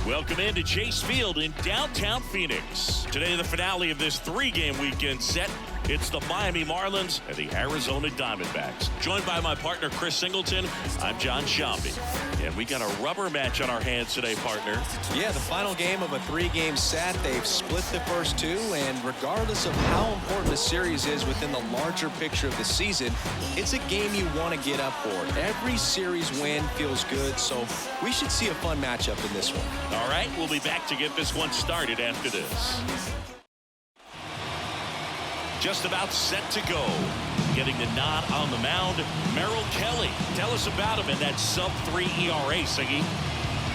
Welcome into Chase Field in downtown Phoenix. Today, the finale of this three-game weekend set. It's the Miami Marlins and the Arizona Diamondbacks. Joined by my partner, Chris Singleton, I'm John Shambi. And we got a rubber match on our hands today, partner. Yeah, the final game of a three-game set. They've split the first two, and regardless of how important the series is within the larger picture of the season, it's a game you want to get up for. Every series win feels good, so we should see a fun matchup in this one. All right, we'll be back to get this one started after this. Just about set to go. Getting the nod on the mound, Merrill Kelly. Tell us about him in that sub-3 ERA, Siggy.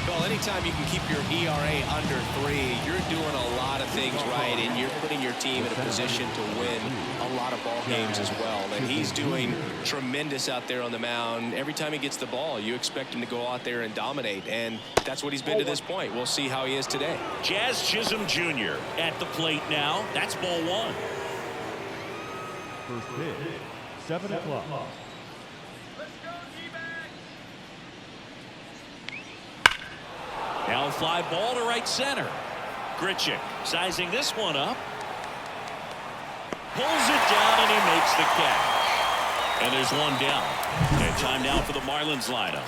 Well, anytime you can keep your ERA under 3, you're doing a lot of things right, and you're putting your team in a position to win a lot of ball games as well. And he's doing tremendous out there on the mound. Every time he gets the ball, you expect him to go out there and dominate, and that's what he's been to this point. We'll see how he is today. Jazz Chisholm Jr. at the plate now. That's ball one. First pitch, 7 o'clock. Now a fly ball to right center. Grichuk sizing this one up. Pulls it down and he makes the catch. And there's one down. And time now for the Marlins lineup.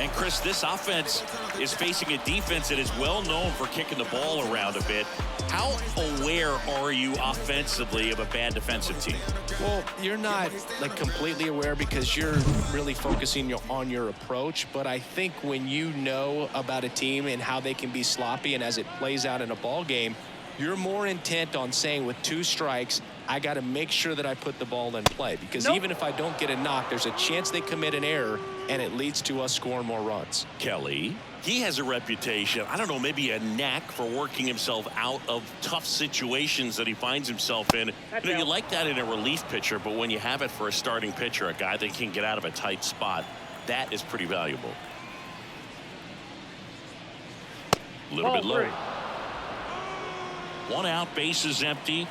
And Chris, this offense is facing a defense that is well known for kicking the ball around a bit. How aware are you offensively of a bad defensive team? Well, you're not like completely aware because you're really focusing on your approach. But I think when you know about a team and how they can be sloppy and as it plays out in a ball game, you're more intent on saying with 2 strikes, I got to make sure that I put the ball in play. Because even if I don't get a knock, there's a chance they commit an error and it leads to us scoring more runs. Kelly, he has a reputation, I don't know, maybe a knack for working himself out of tough situations that he finds himself in. You know, you like that in a relief pitcher, but when you have it for a starting pitcher, a guy that can get out of a tight spot, that is pretty valuable. A little bit low. 1 out, base is empty.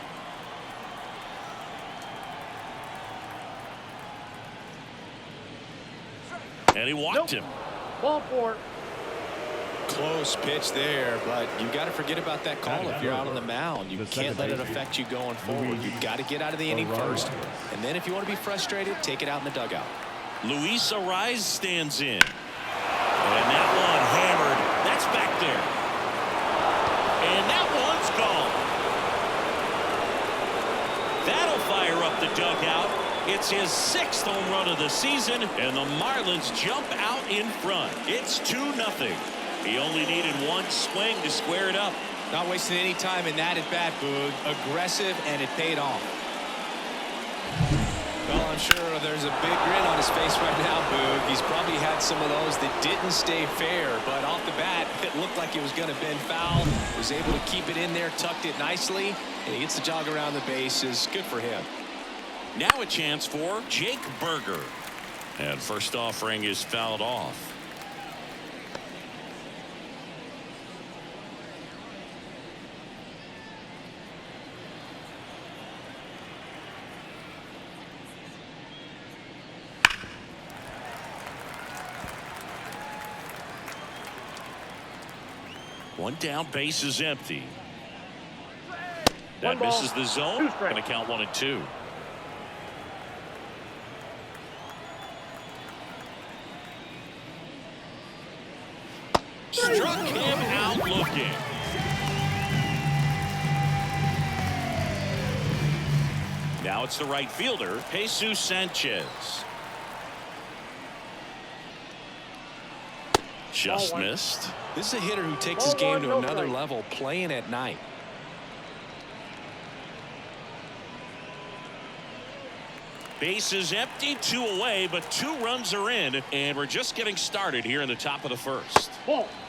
And he walked him. Ball 4. Close pitch there, but you got to forget about that call if you're out on the mound. You can't let it affect you going forward. You've got to get out of the inning first. And then if you want to be frustrated, take it out in the dugout. Luis Ariz stands in. And that one hammered. That's back there. And that one's gone. That'll fire up the dugout. It's his 6th home run of the season, and the Marlins jump out in front. It's 2-0. He only needed 1 swing to square it up. Not wasting any time in that at bat, Boog. Aggressive, and it paid off. Well, I'm sure there's a big grin on his face right now, Boog. He's probably had some of those that didn't stay fair, but off the bat, it looked like it was going to bend foul. Was able to keep it in there, tucked it nicely, and he gets the jog around the bases. Good for him. Now a chance for Jake Berger. And first offering is fouled off. One down, base is empty. That misses the zone. Going to count 1 and 2. Struck him out looking. Now it's the right fielder, Jesus Sanchez. Just missed. This is a hitter who takes his game to another level, playing at night. Base is empty, 2 away, but 2 runs are in, and we're just getting started here in the top of the first.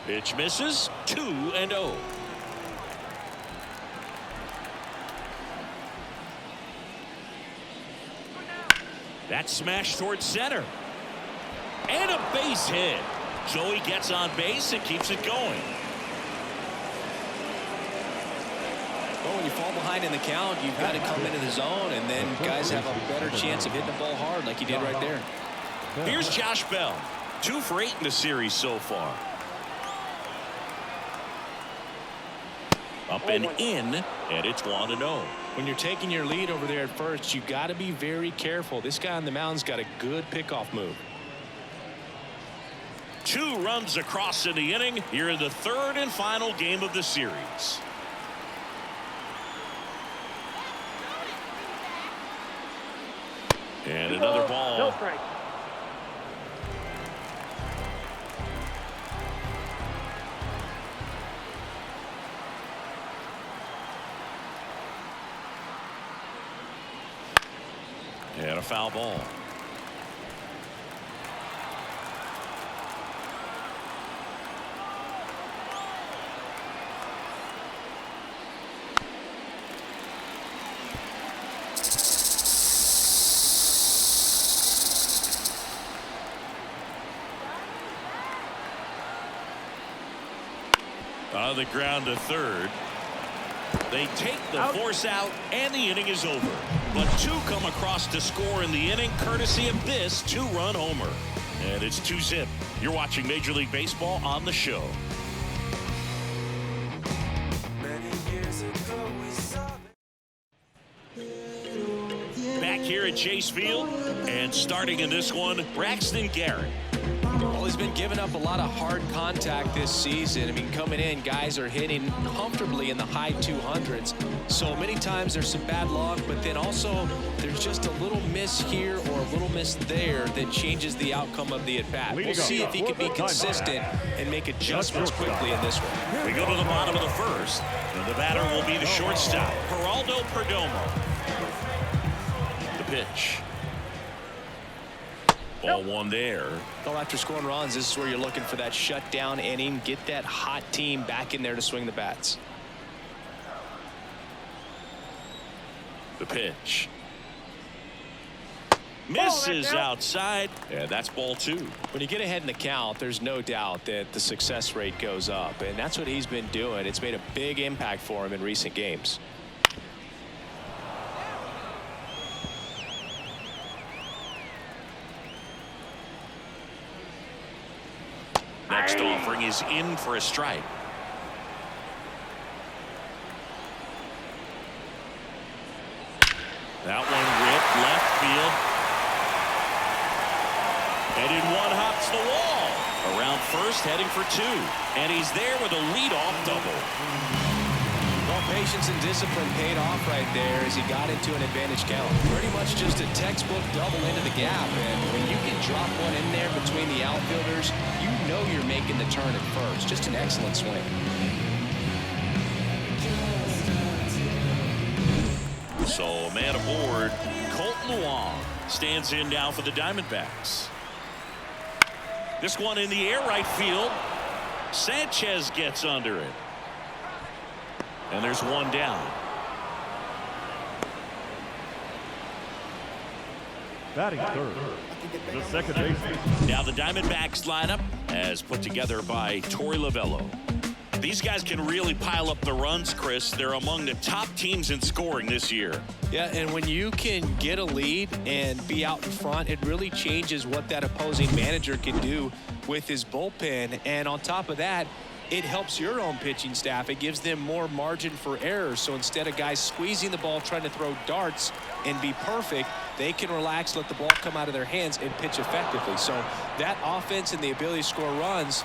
Pitch misses, 2-0. That smash towards center. And a base hit. So he gets on base and keeps it going. Well, when you fall behind in the count, you've got to come into the zone, and then guys have a better chance of hitting the ball hard like he did right there. Here's Josh Bell. 2 for 8 in the series so far. Up and in, and it's 1-0. When you're taking your lead over there at first, you got to be very careful. This guy on the mound's got a good pickoff move. 2 runs across in the inning here in the 3rd and final game of the series. And another ball. No strike. And a foul ball. On the ground to 3rd. They take the force out, and the inning is over. But 2 come across to score in the inning, courtesy of this 2-run homer. And it's 2-zip. You're watching Major League Baseball on the show. Back here at Chase Field, and starting in this one, Braxton Garrett. Well, he's been giving up a lot of hard contact this season. I mean, coming in, guys are hitting comfortably in the high 200s. So many times there's some bad luck, but then also there's just a little miss here or a little miss there that changes the outcome of the at-bat. We'll see if he can be consistent and make adjustments quickly in this one. We go to the bottom of the 1st, and the batter will be the shortstop, Geraldo Perdomo. The pitch. Ball 1 there. Well, after scoring runs, this is where you're looking for that shutdown inning. Get that hot team back in there to swing the bats. The pitch. Misses outside, and that's ball 2. When you get ahead in the count, there's no doubt that the success rate goes up, and that's what he's been doing. It's made a big impact for him in recent games. Next offering is in for a strike. That one ripped left field. And in one hops the wall. Around first, heading for 2. And he's there with a leadoff double. Well, patience and discipline paid off right there as he got into an advantage count. Pretty much just a textbook double into the gap. And when you can drop one in there between the outfielders, you know you're making the turn at first. Just an excellent swing. So, man aboard, Colton Wong stands in now for the Diamondbacks. This one in the air right field. Sanchez gets under it. And there's 1 down. Batting 3rd, the second baseman. Now the Diamondbacks lineup as put together by Torey Lovullo. These guys can really pile up the runs, Chris. They're among the top teams in scoring this year. Yeah, and when you can get a lead and be out in front, it really changes what that opposing manager can do with his bullpen. And on top of that, it helps your own pitching staff. It gives them more margin for error. So instead of guys squeezing the ball, trying to throw darts and be perfect, they can relax, let the ball come out of their hands, and pitch effectively. So that offense and the ability to score runs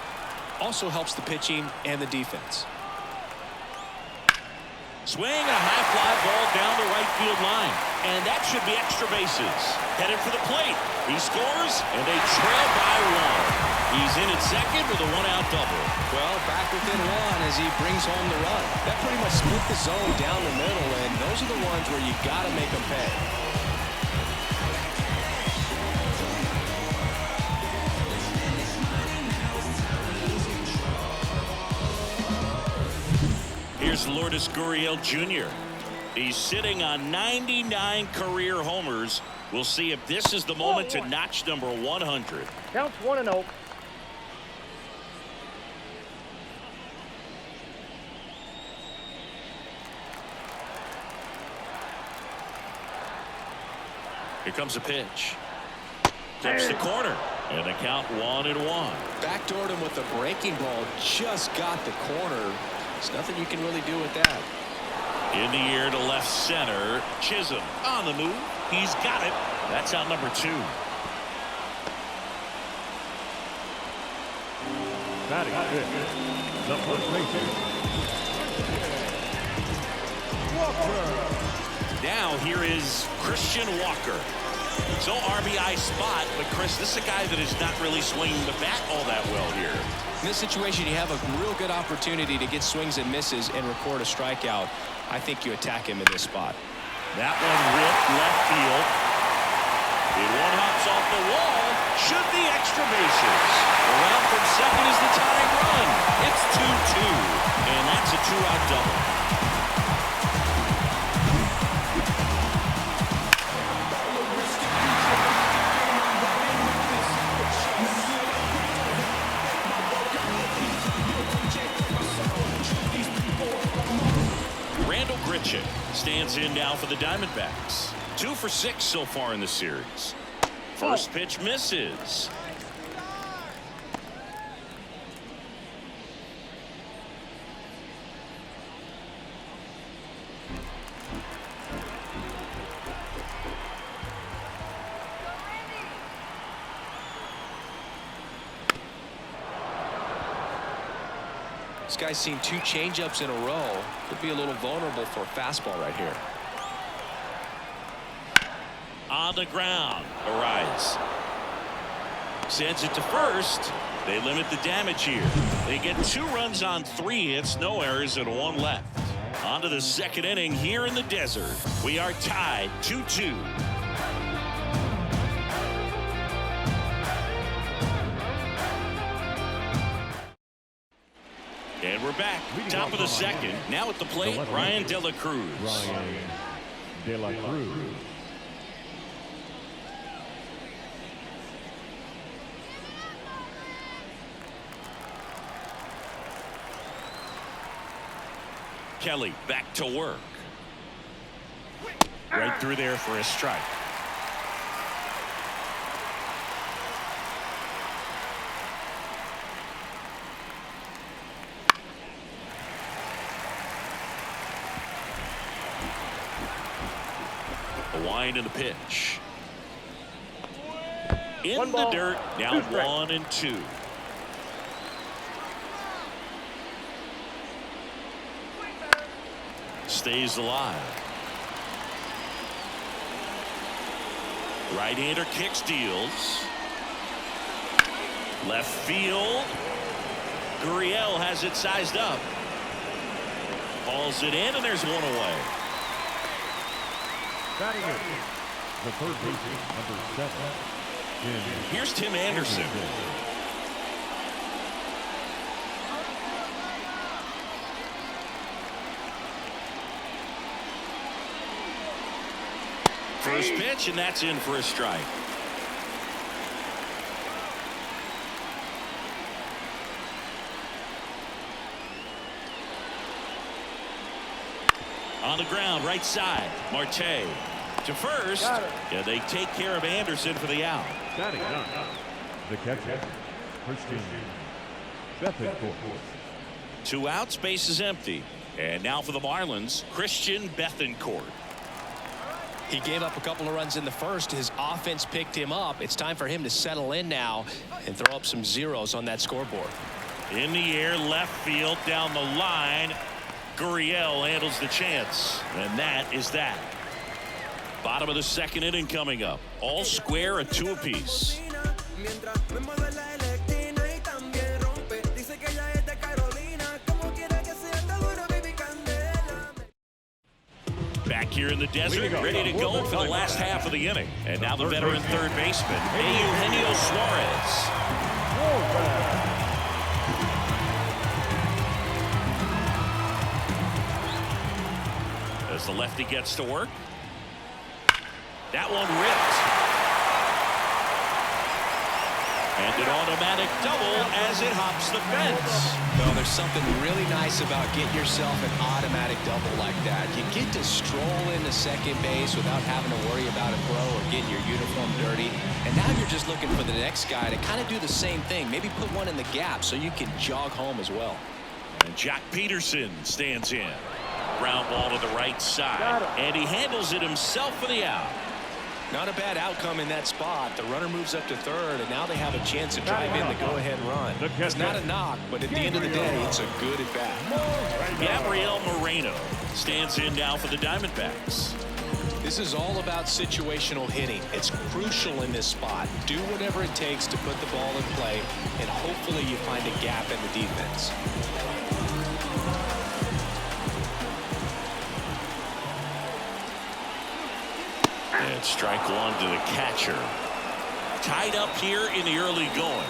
also helps the pitching and the defense. Swing, a high fly ball down the right field line. And that should be extra bases. Headed for the plate. He scores, and they trail by 1. He's in at second with a 1-out double. Well, back within 1 as he brings home the run. That pretty much split the zone down the middle, and those are the ones where you got to make them pay. Here's Lourdes Gurriel Jr. He's sitting on 99 career homers. We'll see if this is the moment to notch number 100. Counts 1-0. Here comes a pitch. Clips the corner. And the count 1-1. Backdoored him with a breaking ball. Just got the corner. There's nothing you can really do with that. In the air to left center. Chisholm on the move. He's got it. That's out number 2. Batting fifth, the first baseman, Walker. Now here is Christian Walker. So RBI spot, but Chris, this is a guy that is not really swinging the bat all that well here. In this situation, you have a real good opportunity to get swings and misses and record a strikeout. I think you attack him in this spot. That one ripped left field. It one hops off the wall. Should be extra bases. Around from second is the tying run. It's 2-2, and that's a 2-out double. Stands in now for the Diamondbacks. 2 for 6 so far in the series. First pitch misses. This guy's seen 2 changeups in a row. Could be a little vulnerable for a fastball right here. On the ground. Arise. Sends it to first. They limit the damage here. They get 2 runs on 3 hits, no errors, and 1 left. On to the second inning here in the desert. We are tied 2-2. And we're back. Top of the second. Now at the plate, Ryan De La Cruz. Ryan De La Cruz. Kelly back to work. Right through there for a strike. A wind in the pitch. In the dirt. Now 1-2. Stays alive. Right-hander kicks, deals. Left field. Gurriel has it sized up. Hauls it in, and there's 1 away. Batting it, the third baseman, number 7. Here's Tim Anderson. First pitch, and that's in for a strike. On the ground, right side. Marte to first. Yeah, they take care of Anderson for the out. Batting none, the catcher, Christian Bethencourt. 2 outs, base is empty. And now for the Marlins, Christian Bethencourt. He gave up a couple of runs in the first. His offense picked him up. It's time for him to settle in now and throw up some zeros on that scoreboard. In the air, left field, down the line. Gurriel handles the chance, and that is that. Bottom of the second inning coming up. All square, a 2 apiece. Back here in the desert, ready to go for the last half of the inning. And now the veteran third baseman, Eugenio Suarez. As the lefty gets to work. That one ripped. And an automatic double as it hops the fence. Well, there's something really nice about getting yourself an automatic double like that. You get to stroll into second base without having to worry about a throw or getting your uniform dirty. And now you're just looking for the next guy to kind of do the same thing. Maybe put one in the gap so you can jog home as well. And Jack Peterson stands in. Ground ball to the right side. And he handles it himself for the out. Not a bad outcome in that spot. The runner moves up to third, and now they have a chance to drive in the go-ahead run. It's not a knock, but at the end of the day, it's a good at-bat. Gabriel Moreno stands in now for the Diamondbacks. This is all about situational hitting. It's crucial in this spot. Do whatever it takes to put the ball in play, and hopefully you find a gap in the defense. And strike one to the catcher. Tied up here in the early going.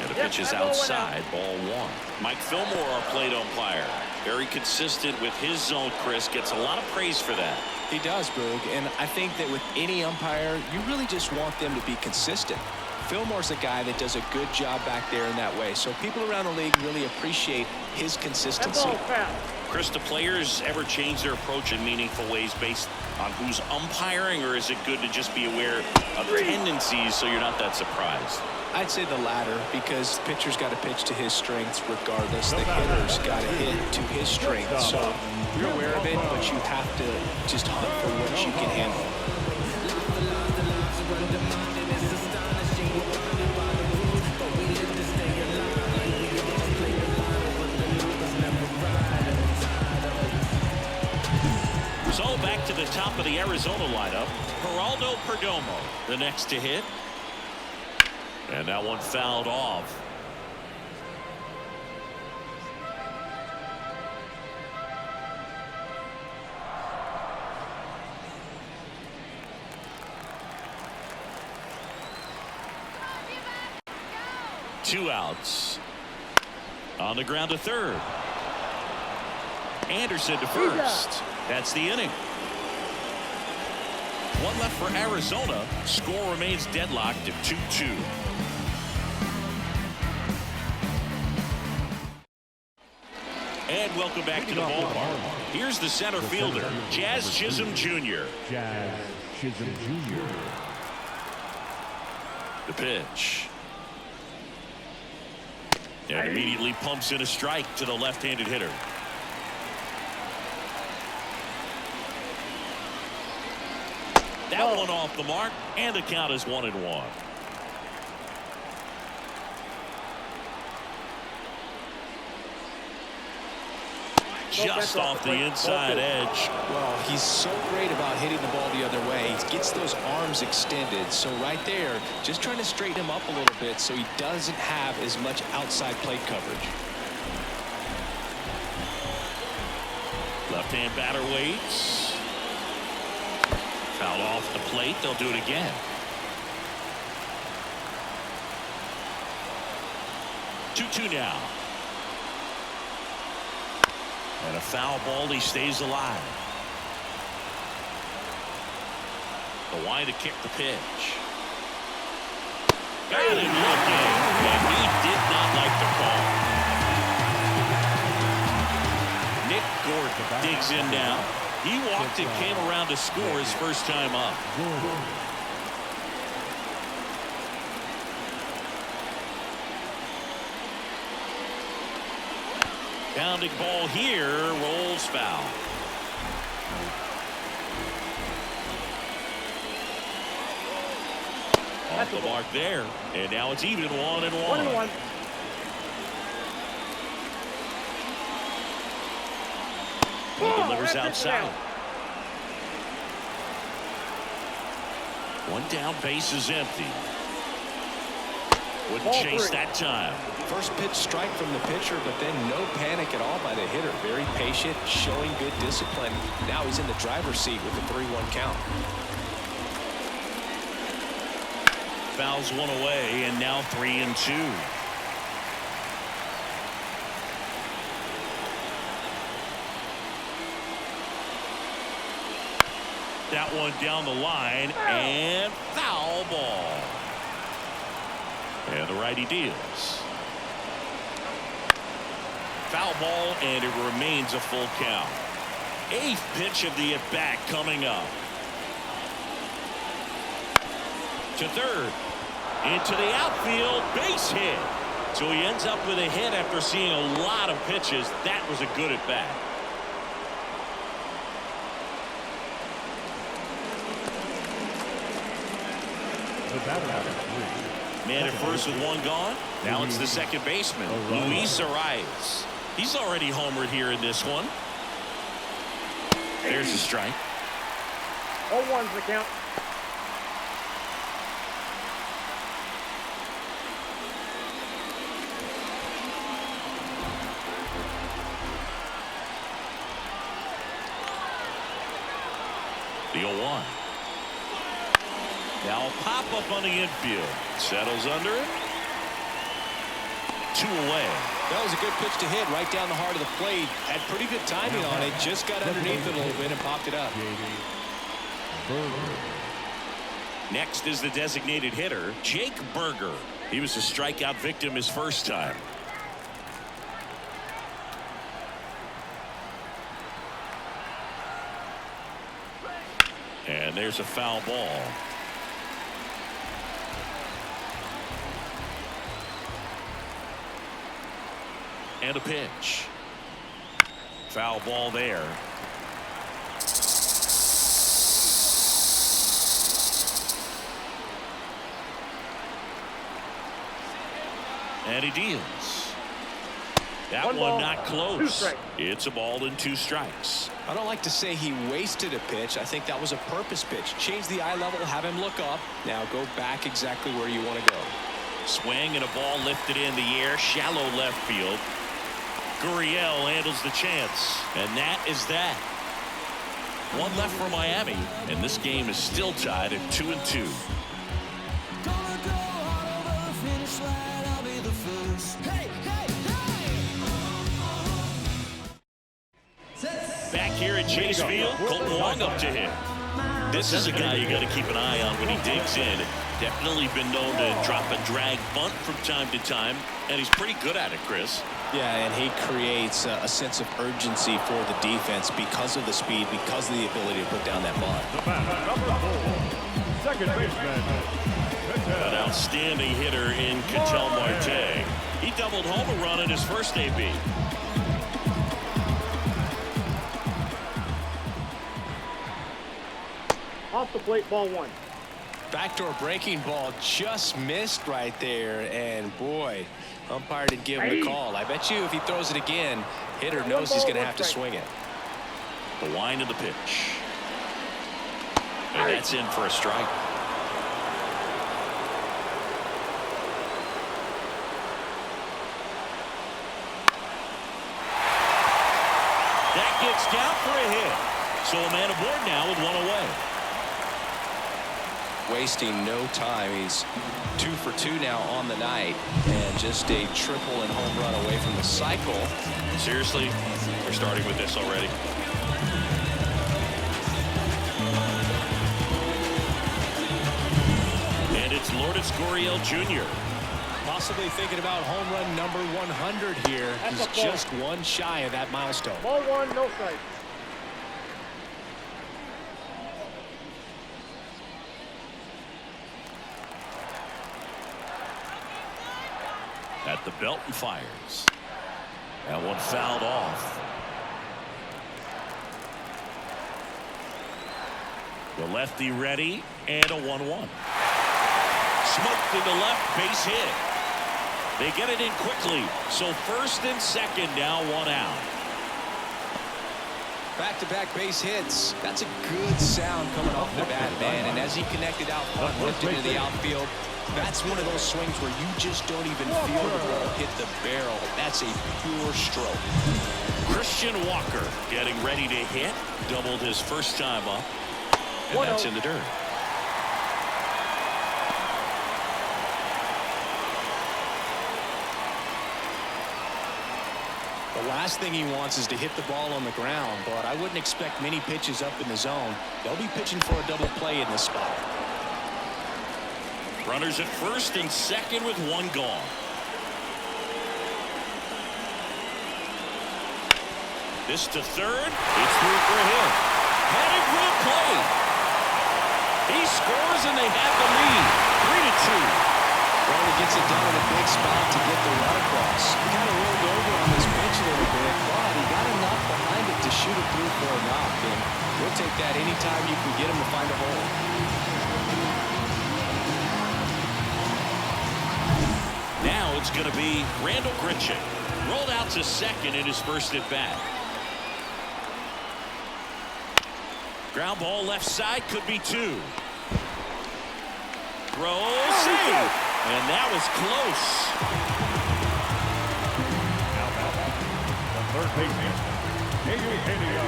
And the pitch is outside, ball one. Mike Fillmore, our plate umpire. Very consistent with his zone, Chris. Gets a lot of praise for that. He does, Boog, and I think that with any umpire, you really just want them to be consistent. Fillmore's a guy that does a good job back there in that way, so people around the league really appreciate his consistency. Chris, do players ever change their approach in meaningful ways based on who's umpiring, or is it good to just be aware of tendencies so you're not that surprised? I'd say the latter, because the pitcher's got to pitch to his strengths regardless. The hitter's got to hit to his strengths, so you're aware of it, but you have to just hunt for what you can handle. So back to the top of the Arizona lineup. Geraldo Perdomo, the next to hit. And that one fouled off. Two outs. On the ground to third. Anderson to first. That's the inning. One left for Arizona. Score remains deadlocked at 2-2. And welcome back to the ballpark. Here's the center fielder, Jazz Chisholm Jr. Jazz Chisholm Jr. The pitch. And immediately pumps in a strike to the left-handed hitter. That one off the mark, and the count is 1-1. Just off the inside edge. Well, he's so great about hitting the ball the other way. He gets those arms extended. So right there, just trying to straighten him up a little bit so he doesn't have as much outside plate coverage. Left-hand batter waits. Foul off the plate. They'll do it again. 2-2 now. And a foul ball. He stays alive. The line to kick the pitch. Got him looking. And he did not like the call. Nick Gordon digs in now. He walked and came around to score his first time up. Pounding ball here, rolls foul. Off the mark there, and now it's even 1-1. He delivers outside. One down, base is empty. Wouldn't chase that time. First pitch strike from the pitcher, but then no panic at all by the hitter. Very patient, showing good discipline. Now he's in the driver's seat with the 3-1 count. Fouls one away, and now 3-2. That one down the line, and foul ball. And the righty deals. Foul ball, and it remains a full count. 8th pitch of the at-bat coming up. To third. Into the outfield, base hit. So he ends up with a hit after seeing a lot of pitches. That was a good at bat. Man at first with one gone. Now it's the second baseman, Luis ARI. He's already homered here in this one. There's a strike. 0-1's the count. The 0-1. Now a pop-up on the infield. Settles under it. 2 away. That was a good pitch to hit right down the heart of the plate. Had pretty good timing on it. Just got underneath it a little bit and popped it up. Next is the designated hitter, Jake Berger. He was a strikeout victim his first time. And there's a foul ball. And a pitch. Foul ball there. And he deals. That one not close. It's a ball and 2 strikes. I don't like to say he wasted a pitch. I think that was a purpose pitch. Change the eye level, have him look up. Now go back exactly where you want to go. Swing and a ball lifted in the air, shallow left field. Gurriel handles the chance, and that is that. 1 left for Miami, and this game is still tied at 2-2. Back here at Chase Field, Colton Wong up to hit. This is a guy you got to keep an eye on when he digs in. Definitely been known to drop a drag bunt from time to time, and he's pretty good at it, Chris. Yeah, and he creates a sense of urgency for the defense because of the speed, because of the ability to put down that bunt. Number 4, second baseman. An outstanding hitter in Ketel Marte. He doubled home a run in his first AB. Off the plate, ball 1. Backdoor breaking ball just missed right there, and boy, umpire didn't give him the call. I bet you if he throws it again, hitter knows he's going to have to swing it. The wind of the pitch. And that's in for a strike. That gets down for a hit. So a man aboard now with 1 away. Wasting no time. He's 2 for 2 now on the night, and just a triple and home run away from the cycle. Seriously, we're starting with this already. And it's Lourdes Gurriel Jr. Possibly thinking about home run number 100 here. He's just 1 shy of that milestone. Ball 1, no strike. At the belt and fires. That one fouled off. The lefty ready, and a 1-1. Smoked into left, base hit. They get it in quickly, so first and second now, 1 out. Back-to-back base hits. That's a good sound coming off the bat, man. And as he connected out front, lifted into the outfield, that's one of those swings where you just don't even feel the ball hit the barrel. That's a pure stroke. Christian Walker getting ready to hit. Doubled his first time up. And that's in the dirt. The last thing he wants is to hit the ball on the ground, but I wouldn't expect many pitches up in the zone. They'll be pitching for a double play in this spot. Runners at first and second with 1 gone. This to third. It's through for a hit. Headed for the plate. He scores and they have the lead. 3-2. Well, he gets it done in a big spot to get the run across. He kind of rolled over on this pitch a little bit, but he got enough behind it to shoot it through for a knock. And we'll take that anytime you can get him to find a hole. Now it's going to be Randall Grichuk. Rolled out to second in his first at bat. Ground ball left side, could be two. Throw, save, and that was close. Now batting, the third baseman, Eugenio.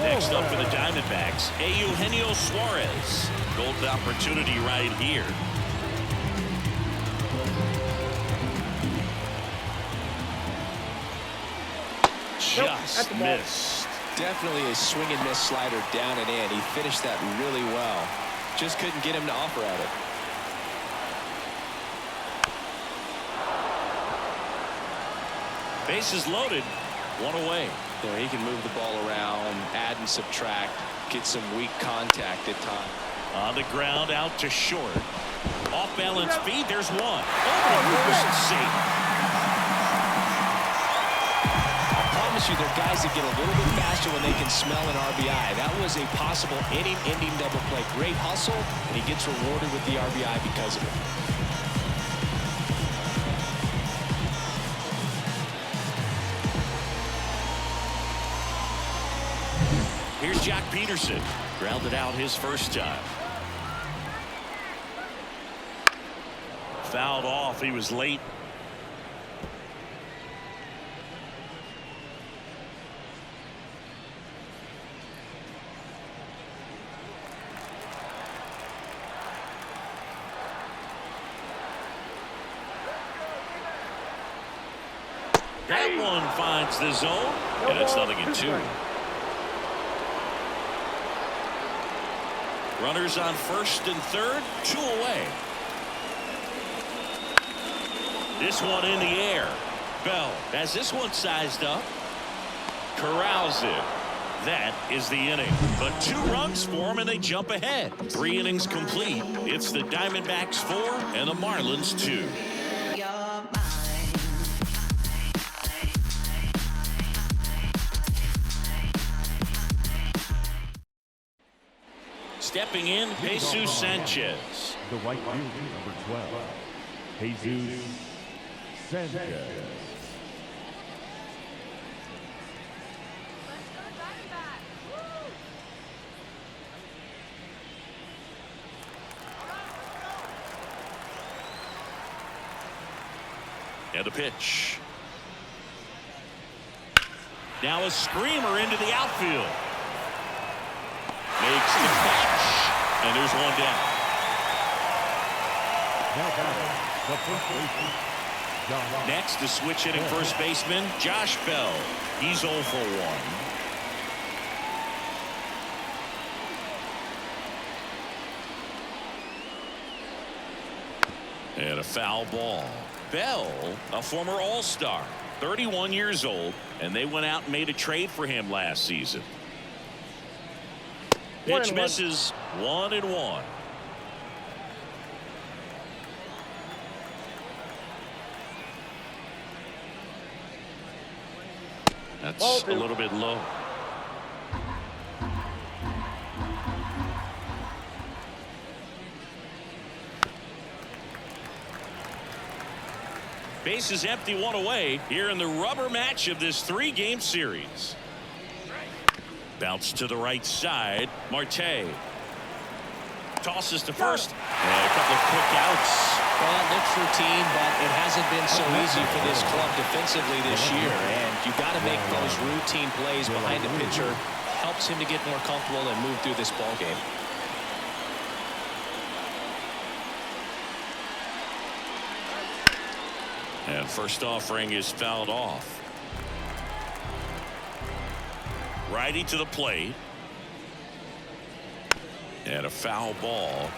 Next up for the Diamondbacks, Eugenio Suarez. Golden opportunity right here. Just missed. Definitely a swing and miss slider down and in. He finished that really well. Just couldn't get him to offer at it. Bases loaded, one away. So he can move the ball around, add and subtract, get some weak contact at times. On the ground, out to short. Off balance feed, there's one. Almost safe. You, they're guys that get a little bit faster when they can smell an RBI. That was a possible inning-ending double play. Great hustle, and he gets rewarded with the RBI because of it. Here's Jack Peterson. Grounded out his first time. Fouled off. He was late. That one finds the zone, and it's 0-2. Runners on first and third, 2 away. This one in the air. Bell has this one sized up. Corrals it. That is the inning. But 2 runs for him, and they jump ahead. 3 innings complete. It's the Diamondbacks 4 and the Marlins 2. Stepping in, Jesus Sanchez. The right fielder, number 12, Jesus Sanchez. And a pitch. Now a screamer into the outfield. Makes the catch, and there's one down. Now batting, the first baseman, John. Next, to switch hitting first baseman, Josh Bell. He's 0 for 1. And a foul ball. Bell, a former All-Star, 31 years old, and they went out and made a trade for him last season. Pitch misses, 1-1. That's a little bit low. Base is empty, 1 away here in the rubber match of this 3-game series. Bounce to the right side. Marte tosses to first, and a couple of quick outs. Well, it looks routine, but it hasn't been so easy for this club defensively this year, and you got to make those routine plays behind the pitcher. Helps him to get more comfortable and move through this ball game. And first offering is fouled off. Righty to the plate. And a foul ball.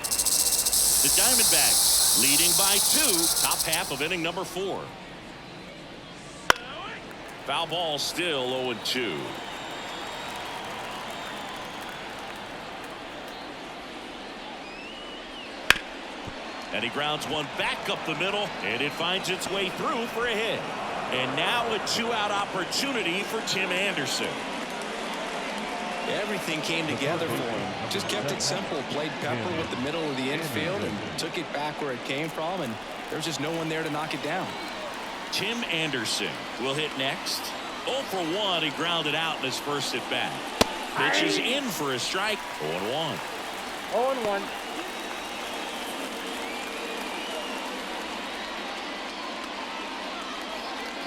The Diamondbacks leading by 2. Top half of inning number 4. Foul ball, still 0-2. And he grounds one back up the middle, and it finds its way through for a hit. And now a two-out opportunity for Tim Anderson. Everything came together for him. Just kept it simple. Played pepper with the middle of the infield and took it back where it came from, and there was just no one there to knock it down. Tim Anderson will hit next. 0 for 1. He grounded out in his first at bat. Pitch is in for a strike. 0-1. 0-1.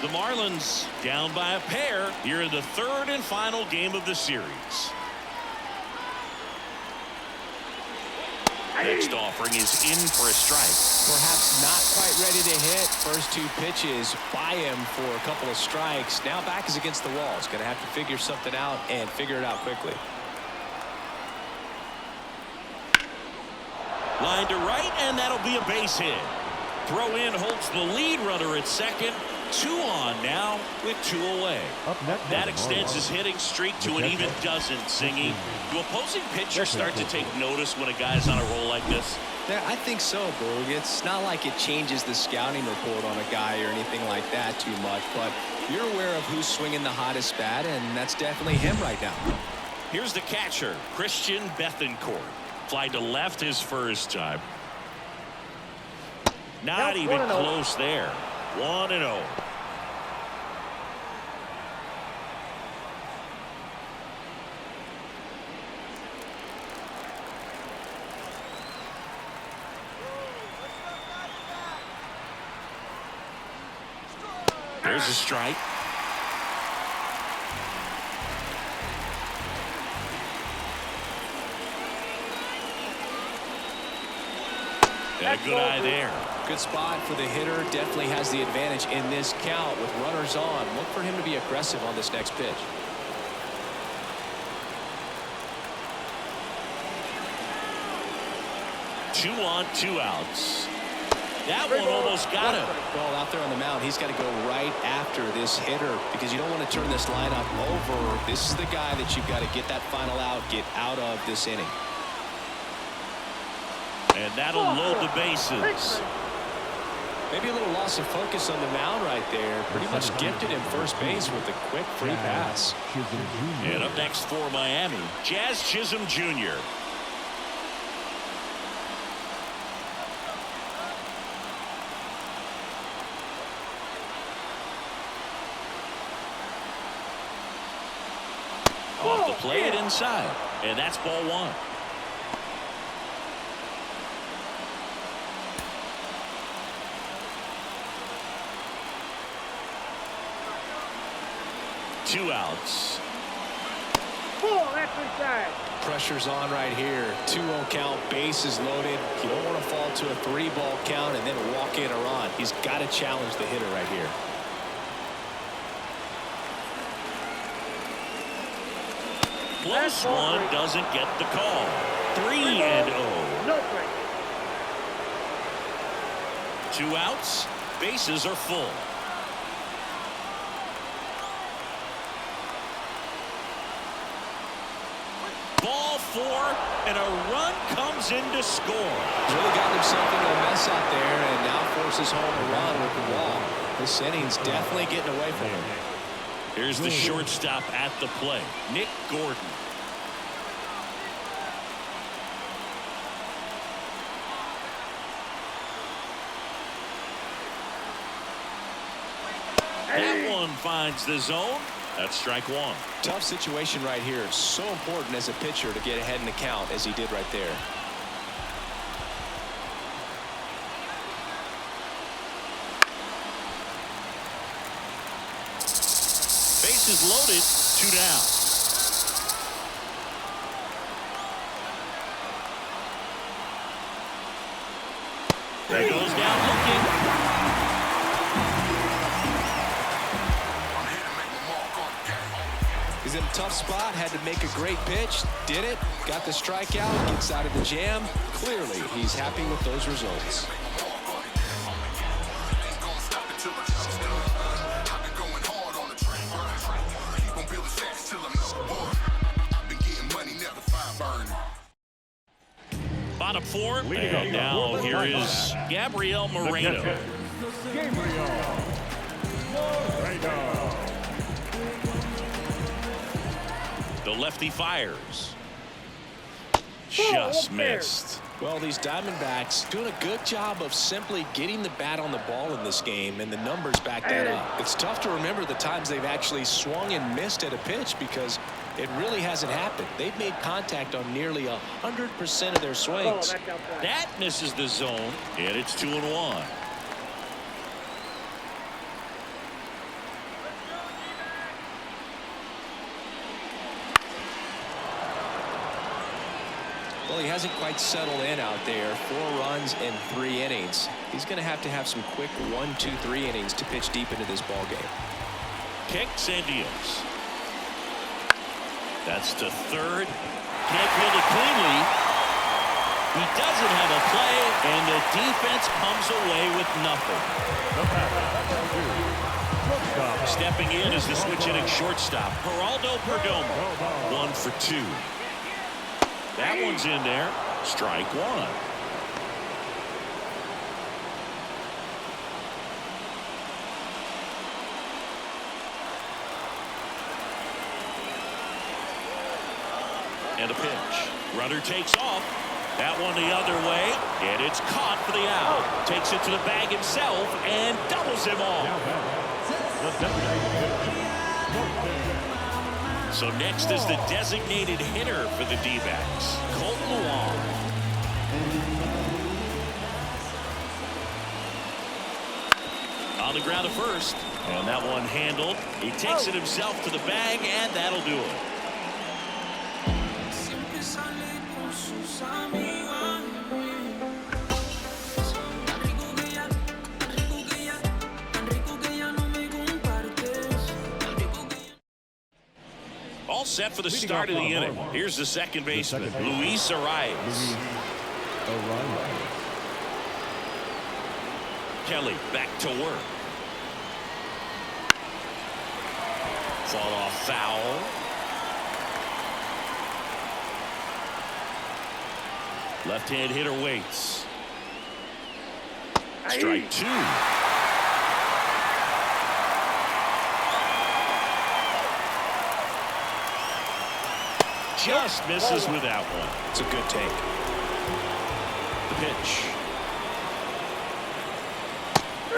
The Marlins down by a pair here in the third and final game of the series. Next offering is in for a strike. Perhaps not quite ready to hit. First two pitches by him for a couple of strikes. Now back is against the wall. He's going to have to figure something out and figure it out quickly. Line to right, and that'll be a base hit. Throw in holds the lead runner at second. 2 on now with 2 away. That extends his hitting streak to an even dozen, Singy. Do opposing pitchers start to take notice when a guy's on a roll like this? Yeah, I think so, Boog. It's not like it changes the scouting report on a guy or anything like that too much, but you're aware of who's swinging the hottest bat, and that's definitely him right now. Here's the catcher, Christian Bethancourt. Fly to left his first time. Not even close there. 1-0. There's a strike. And a good eye there. Good spot for the hitter. Definitely has the advantage in this count with runners on. Look for him to be aggressive on this next pitch. Two on, 2 outs. That one almost got him. Well, out there on the mound, he's got to go right after this hitter because you don't want to turn this lineup over. This is the guy that you've got to get that final out, get out of this inning. And that'll load the bases. Maybe a little loss of focus on the mound right there. Pretty much gifted him first base with a quick free pass. And up next for Miami, Jazz Chisholm Jr. Off the plate inside. And that's ball 1. Two outs. That's inside. Pressure's on right here. 2-0 count, bases loaded. You don't want to fall to a 3-ball count and then walk in a run. He's got to challenge the hitter right here. Close one, doesn't get the call. 3-0. No strike. 2 outs. Bases are full. Ball 4, and a run comes in to score. Really got himself into a mess out there and now forces home a run with the wall. This inning's definitely getting away from him. Here's the shortstop at the plate, Nick Gordon. That one finds the zone. That's strike 1. Tough situation right here. So important as a pitcher to get ahead in the count as he did right there. Bases loaded, 2 down. He goes down looking. He's in a tough spot, had to make a great pitch, did it, got the strikeout, gets out of the jam. Clearly, he's happy with those results. bottom four. And now here is Gabriel Moreno. Gabriel Moreno. The lefty fires. Just missed. Well, these Diamondbacks doing a good job of simply getting the bat on the ball in this game, and the numbers back that up. It's tough to remember the times they've actually swung and missed at a pitch because it really hasn't happened. They've made contact on nearly 100% of their swings. That misses the zone, and it's 2-1. Well, he hasn't quite settled in out there. 4 runs in 3 innings. He's going to have some quick 1, 2, 3 innings to pitch deep into this ball game. Kicks and deals. That's to third. Can't field it cleanly. He doesn't have a play, and the defense comes away with nothing. Stepping in is the switch hitting shortstop, Geraldo Perdomo. 1 for 2. That one's in there. Strike 1. And a pitch. Runner takes off. That one the other way. And it's caught for the out. Takes it to the bag himself and doubles him off. So next is the designated hitter for the D-backs, Colton Wong. On the ground at first, and that one handled. He takes it himself to the bag, and that'll do it. All set for the start of the inning. Here's the second baseman, Luis Arias. Kelly back to work. Fought off foul. Left-hand hitter waits. Strike 2. Just misses with that one. It's a good take. The pitch.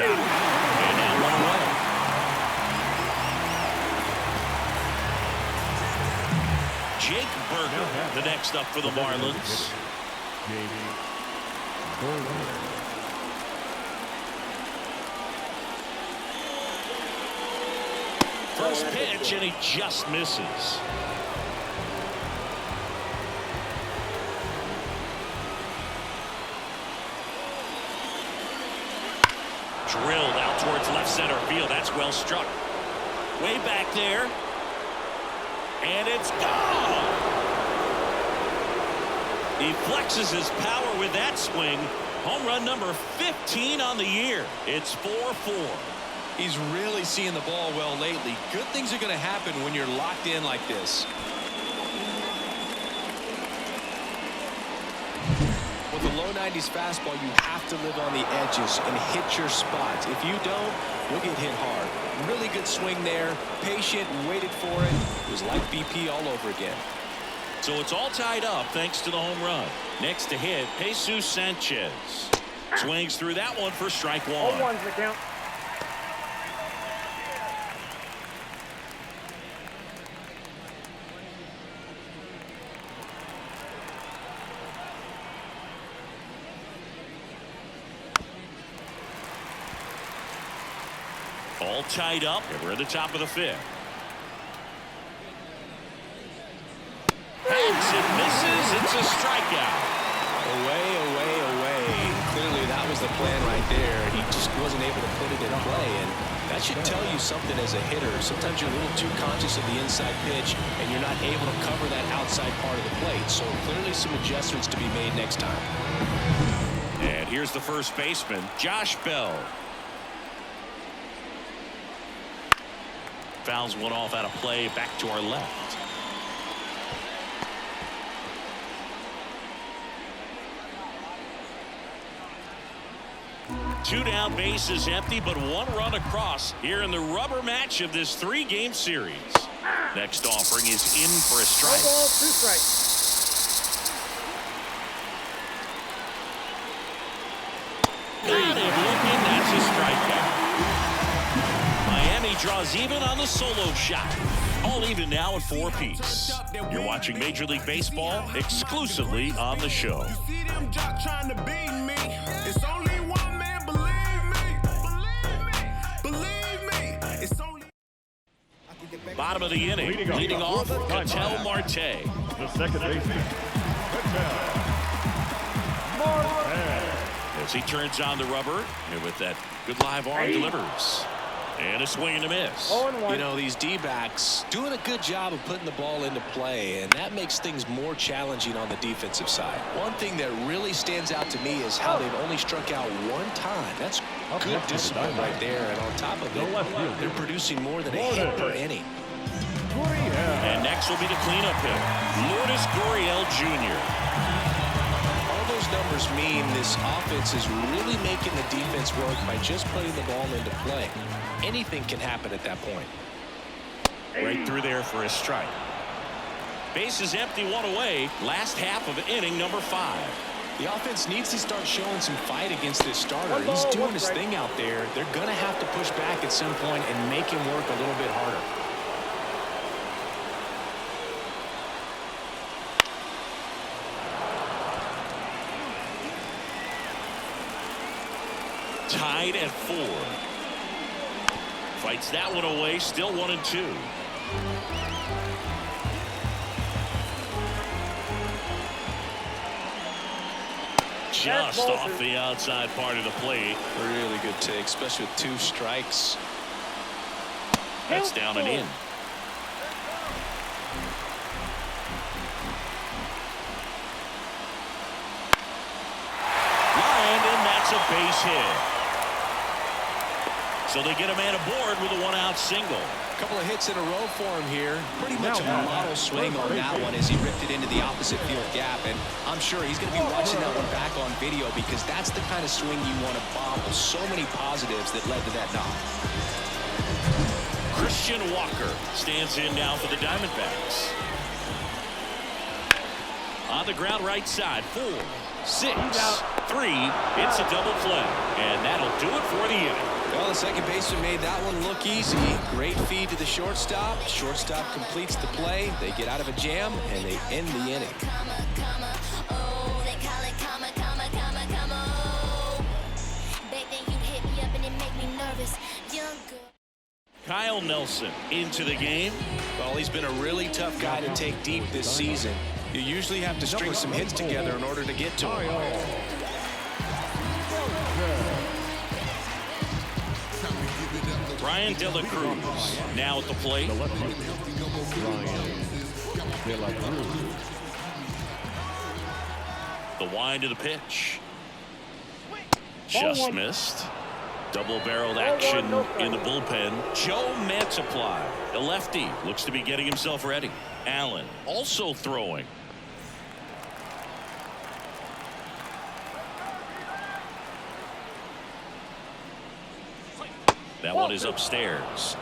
And now 1 away. Jake Burger, the next up for the Marlins. First pitch, and he just misses. Drilled out towards left center field. That's well struck. Way back there. And it's gone. He flexes his power with that swing. Home run number 15 on the year. It's 4-4. He's really seeing the ball well lately. Good things are going to happen when you're locked in like this. With a low 90s fastball, you have to live on the edges and hit your spots. If you don't, you'll get hit hard. Really good swing there. Patient, waited for it. It was like BP all over again. So it's all tied up thanks to the home run. Next to hit, Jesus Sanchez. Swings through that one for strike 1. 0-1's the count. All tied up, and we're at the top of the 5th. Hangs and misses. It's a strikeout. Away, away, away. Clearly that was the plan right there. He just wasn't able to put it in play, and that should tell you something as a hitter. Sometimes you're a little too conscious of the inside pitch, and you're not able to cover that outside part of the plate. So clearly some adjustments to be made next time. And here's the first baseman, Josh Bell. Fouls one off out of play back to our left. Two down, bases empty, but one run across here in the rubber match of this 3-game series. Next offering is in for a strike. 1 ball, 2 strikes. Got him looking. That's a strikeout. Miami draws even on the solo shot. All even now at 4 apiece. You're watching Major League Baseball exclusively on the show. Bottom of the inning, leading off Ketel Marte. The second baseman, As he turns on the rubber, and with that good live arm delivers. And a swing and a miss. 0-1. You know, these D-backs doing a good job of putting the ball into play, and that makes things more challenging on the defensive side. One thing that really stands out to me is how they've only struck out 1 time. That's good discipline right there, and on top of it, they're producing more than a hit per inning. And next will be the cleanup hit, Lourdes Gurriel Jr. All those numbers mean this offense is really making the defense work by just putting the ball into play. Anything can happen at that point. Right through there for a strike. Bases empty, 1 away. Last half of inning number 5. The offense needs to start showing some fight against this starter. He's doing his thing out there. They're going to have to push back at some point and make him work a little bit harder. Tied at 4. Fights that one away, still 1-2. Just off the outside part of the plate. Really good take, especially with 2 strikes. That's down and in. Line, and that's a base hit. So they get a man aboard with a 1-out single. A couple of hits in a row for him here. Pretty much a model swing on that one as he ripped it into the opposite field gap. And I'm sure he's going to be watching that one back on video because that's the kind of swing you want to bomb with so many positives that led to that knock. Christian Walker stands in now for the Diamondbacks. On the ground right side, 4, 6, 3. It's a double play. And that'll do it for the inning. Well, the second baseman made that one look easy. Great feed to the shortstop. Shortstop completes the play. They get out of a jam, and they end the inning. Kyle Nelson into the game. Well, he's been a really tough guy to take deep this season. You usually have to string some hits together in order to get to him. Brian De La Cruz now at the plate. The wind of the pitch. Just missed. Double-barreled action in the bullpen. Joe Mantiply, the lefty, looks to be getting himself ready. Allen also throwing. That one is upstairs.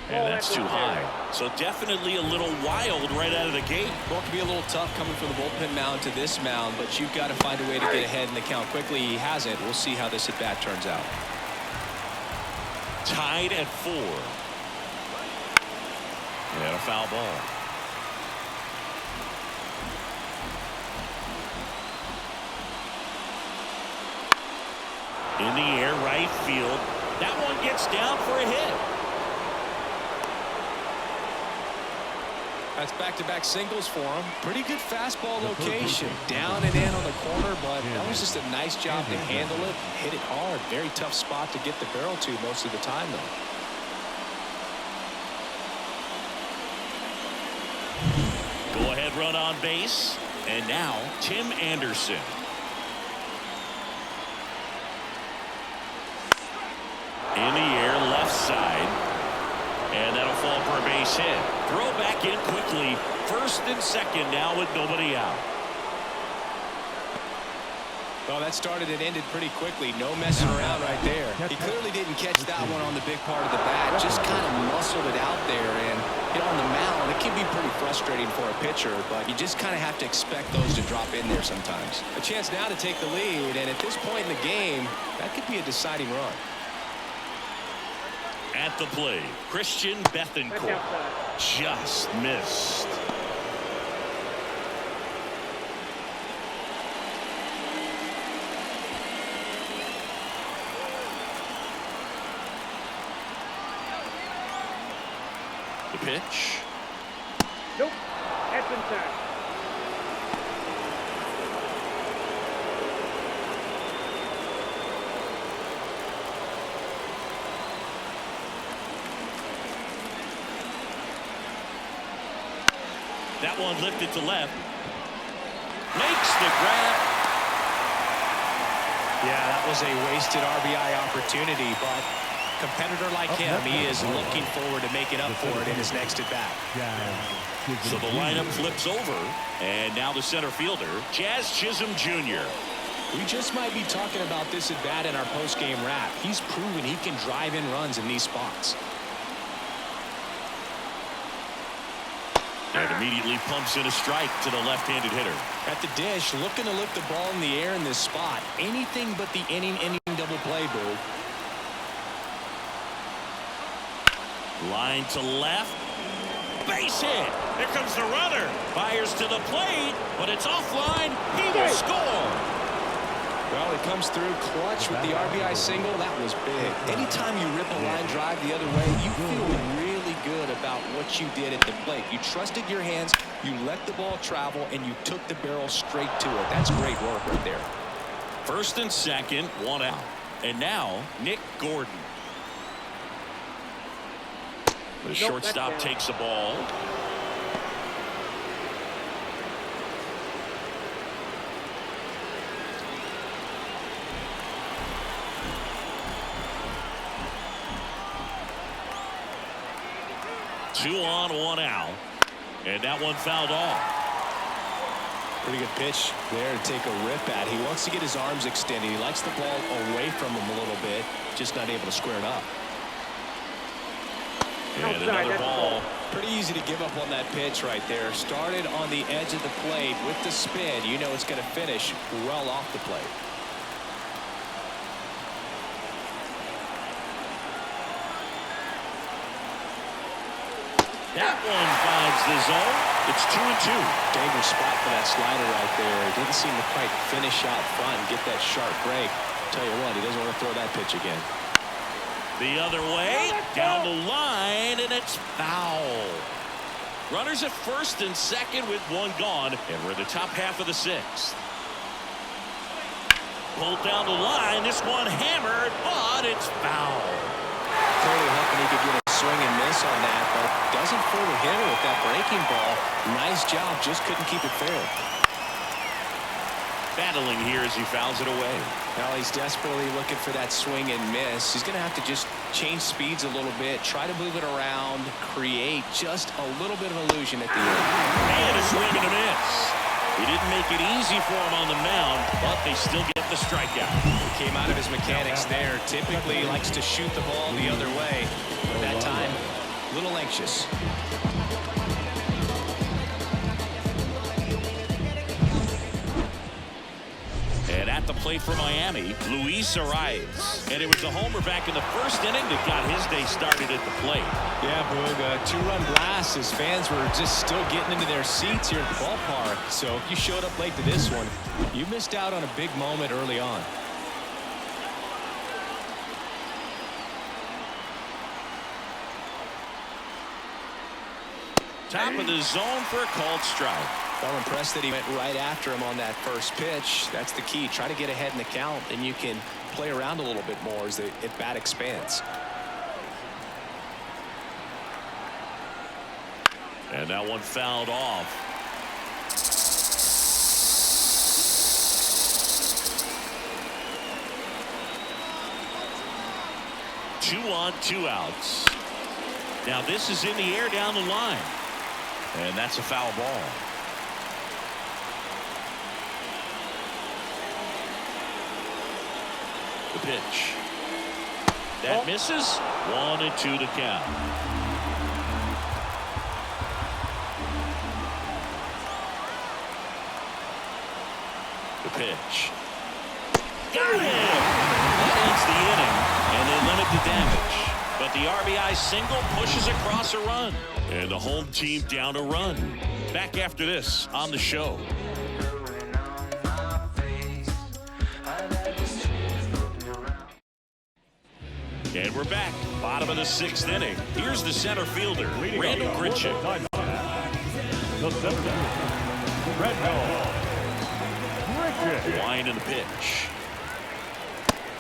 And that's too high. So definitely a little wild right out of the gate. Well, it can be a little tough coming from the bullpen mound to this mound, but you've got to find a way to get ahead in the count quickly. He hasn't. We'll see how this at-bat turns out. Tied at 4. And a foul ball. In the air, right field. That one gets down for a hit. That's back-to-back singles for him. Pretty good fastball location. Down and in on the corner, but that was just a nice job to handle it. Hit it hard. Very tough spot to get the barrel to most of the time, though. Go-ahead run on base. And now, Tim Anderson. In the air, left side. And that'll fall for a base base hit. Throw back in quickly. First and second now with nobody out. Well, that started and ended pretty quickly. No messing around right there. He clearly didn't catch that one on the big part of the bat. Just kind of muscled it out there. And on the mound, it can be pretty frustrating for a pitcher, but you just kind of have to expect those to drop in there sometimes. A chance now to take the lead, and at this point in the game, that could be a deciding run. At the plate, Christian Bethancourt just missed. The pitch. Nope. That's inside. That one lifted to left. Makes the grab. Yeah, that was a wasted RBI opportunity, but competitor like him, he is looking forward to making up for it in his next at-bat. So the lineup flips over, and now the center fielder, Jazz Chisholm Jr. We just might be talking about this at-bat in our post-game wrap. He's proven he can drive in runs in these spots. And immediately pumps in a strike to the left-handed hitter. At the dish, looking to lift the ball in the air in this spot. Anything but the inning double play, Boo. Line to left. Base hit. Here comes the runner. Fires to the plate, but it's offline. He will score. Well, it comes through clutch with the RBI single. That was big. Anytime you rip a line drive the other way, you feel really good about what you did at the plate. You trusted your hands, you let the ball travel, and you took the barrel straight to it. That's great work right there. First and second, one out. And now, Nick Gordon. The shortstop takes the ball. Two on, one out. And that one fouled off. Pretty good pitch there to take a rip at. He wants to get his arms extended. He likes the ball away from him a little bit. Just not able to square it up. And another ball. Pretty easy to give up on that pitch right there. Started on the edge of the plate with the spin. You know it's going to finish well off the plate. That one finds the zone. It's 2-2. Dangerous spot for that slider right there. He didn't seem to quite finish out front and get that sharp break. Tell you what, he doesn't want to throw that pitch again. The other way, down the line, and it's foul. Runners at first and second with one gone, and we're in the top half of the sixth. Pulled down the line, this one hammered, but it's foul. Clearly hoping he could get a swing and miss on that, but doesn't fool the hitter with that breaking ball. Nice job, just couldn't keep it fair. Battling here as he fouls it away. Now he's desperately looking for that swing and miss. He's going to have to just change speeds a little bit, try to move it around, create just a little bit of illusion at the end. And a swing and a miss. He didn't make it easy for him on the mound, but they still get the strikeout. He came out of his mechanics there. Typically he likes to shoot the ball the other way, but that time a little anxious. And at the plate for Miami, Luis Arias. And it was a homer back in the first inning that got his day started at the plate. Yeah, Boog, a two-run blast. His fans were just still getting into their seats here at the ballpark. So if you showed up late to this one, you missed out on a big moment early on. Top of the zone for a called strike. Well, impressed that he went right after him on that first pitch. That's the key. Try to get ahead in the count, and you can play around a little bit more as the at-bat expands. And that one fouled off. Two on, two outs. Now this is in the air down the line. And that's a foul ball. The pitch. That misses. 1-2 to count. The pitch. Got him! That ends the inning, and they limit the damage. But the RBI single pushes across a run. And the home team down a run. Back after this on the show. And we're back. Bottom of the 6th inning. Here's the center fielder, Randall Grichuk. The center fielder, Randall Grichuk. Line in the pitch.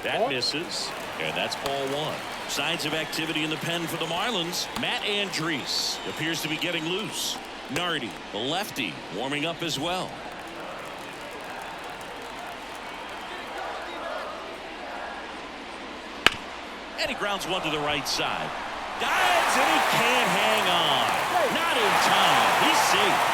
That misses, and that's ball 1. Signs of activity in the pen for the Marlins. Matt Andriese appears to be getting loose. Nardi, the lefty, warming up as well. And he grounds one to the right side. Dives, and he can't hang on. Not in time. He's safe.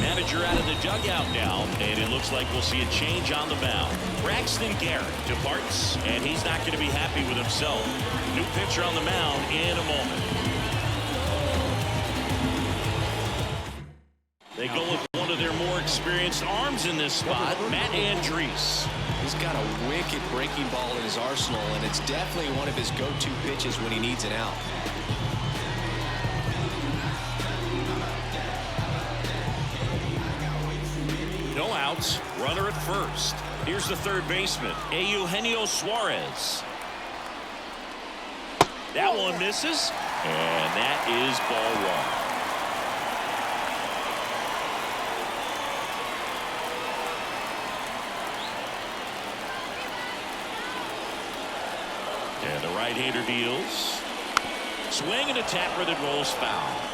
Manager out of the dugout now, and it looks like we'll see a change on the mound. Braxton Garrett departs, and he's not going to be happy with himself. New pitcher on the mound in a moment. They go with one of their more experienced arms in this spot, Matt Andriese. He's got a wicked breaking ball in his arsenal, and it's definitely one of his go-to pitches when he needs an out. No outs, runner at first. Here's the third baseman, Eugenio Suarez. That one misses, and that is ball 1. And the right-hander deals. Swing and a tapper that rolls foul.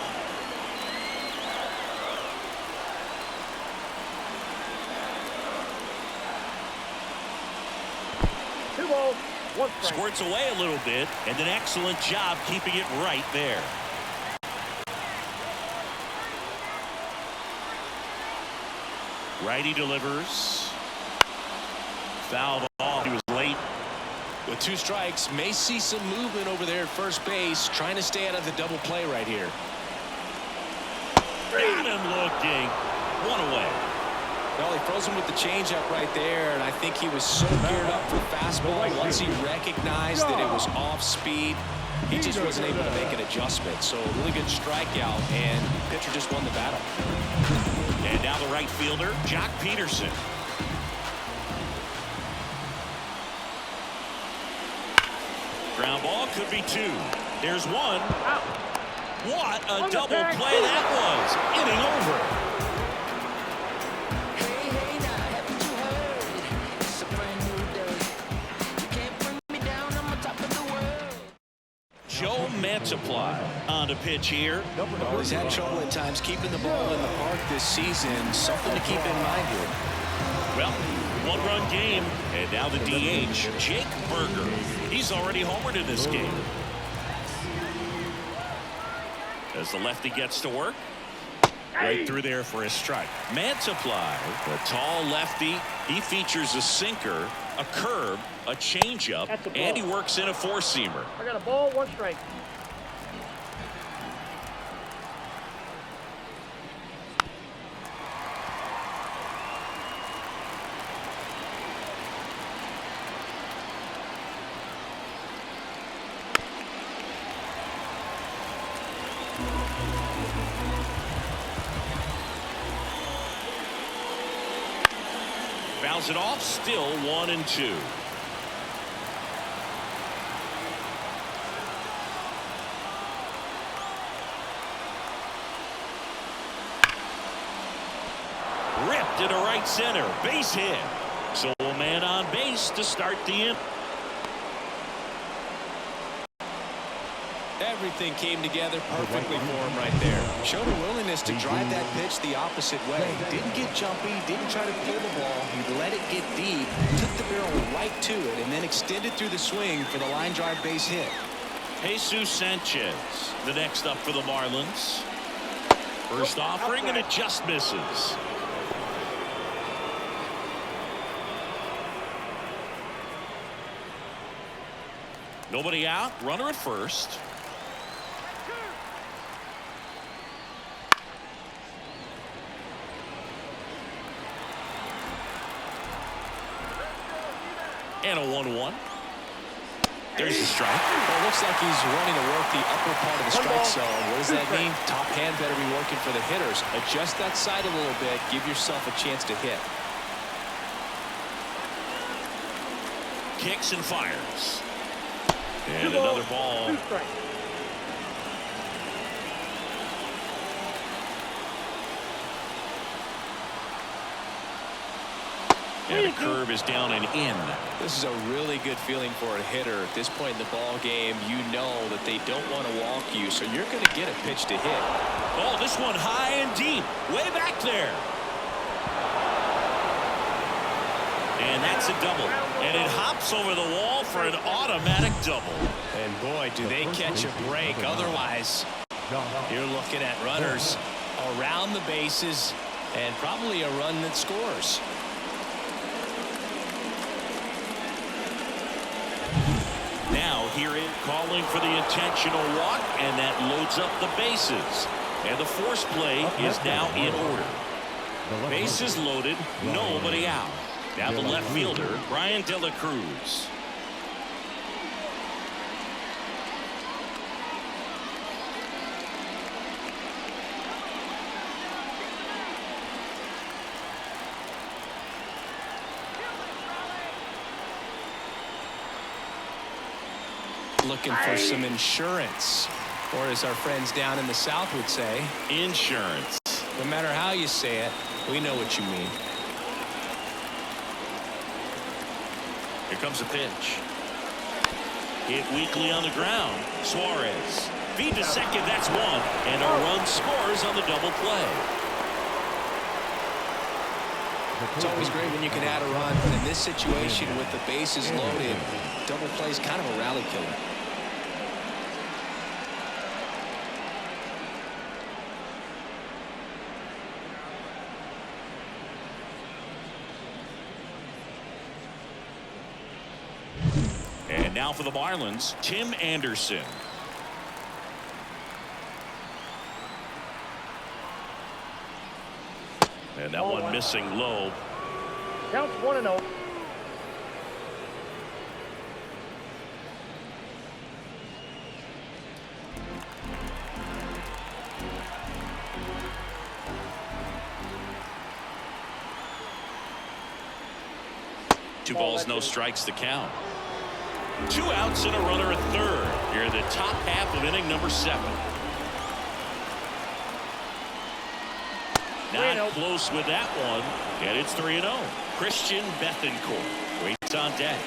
Squirts away a little bit, and an excellent job keeping it right there. Righty delivers. Foul ball. He was late. With 2 strikes, may see some movement over there at first base, trying to stay out of the double play right here. Got him looking. 1 away. Well, he froze him with the changeup right there, and I think he was so geared up for fastball. Once he recognized that it was off speed, he just wasn't able to make an adjustment. So really good strikeout, and the pitcher just won the battle. And now the right fielder, Jock Peterson. Ground ball could be 2. There's 1. Out. What a double play that was. Inning over. Joe Mantiply on the pitch here. Well, he's had trouble at times keeping the ball in the park this season. Something to keep in mind here. Well, 1-run game, and now the DH, Jake Berger. He's already homered in this game. As the lefty gets to work. Right through there for a strike. Mantiply, the tall lefty. He features a sinker, a curve, a changeup, and he works in a 4-seamer. I got a ball, 1 strike. Fouls it off, still 1-2. Ripped into right center, base hit. So a man on base to start the inning. Everything came together perfectly for him right there. Showed a willingness to drive that pitch the opposite way. Didn't get jumpy, didn't try to pull the ball. He let it get deep, took the barrel right to it, and then extended through the swing for the line drive base hit. Jesus Sanchez, the next up for the Marlins. First offering, and it just misses. Nobody out, runner at first. And a 1-1. There's the strike. Well, it looks like he's wanting to work the upper part of the strike zone. What does that mean? Top hand better be working for the hitters. Adjust that side a little bit. Give yourself a chance to hit. Kicks and fires. And another ball. And the curve is down and in. This is a really good feeling for a hitter. At this point in the ball game, you know that they don't want to walk you, so you're going to get a pitch to hit. Oh, this one high and deep, way back there. And that's a double. And it hops over the wall for an automatic double. And boy, do they catch a break. Otherwise, you're looking at runners around the bases and probably a run that scores. Now here in calling for the intentional walk, and that loads up the bases. And the force play is now in order. Bases loaded, nobody out. Now the left fielder, Brian De La Cruz. Looking for some insurance, or as our friends down in the South would say, insurance. No matter how you say it, we know what you mean. Here comes a pitch. Hit weakly on the ground. Suarez. Feed to second, that's one. And a run scores on the double play. It's always great when you can add a run, but in this situation with the bases loaded, double play is kind of a rally killer. And now for the Marlins, Tim Anderson. And that one missing low. Counts 1-0. Two balls, no strikes to count. 2 outs and a runner at third. Here in the top half of inning number 7. Not close with that one. And it's 3-0. Christian Bethancourt waits on deck.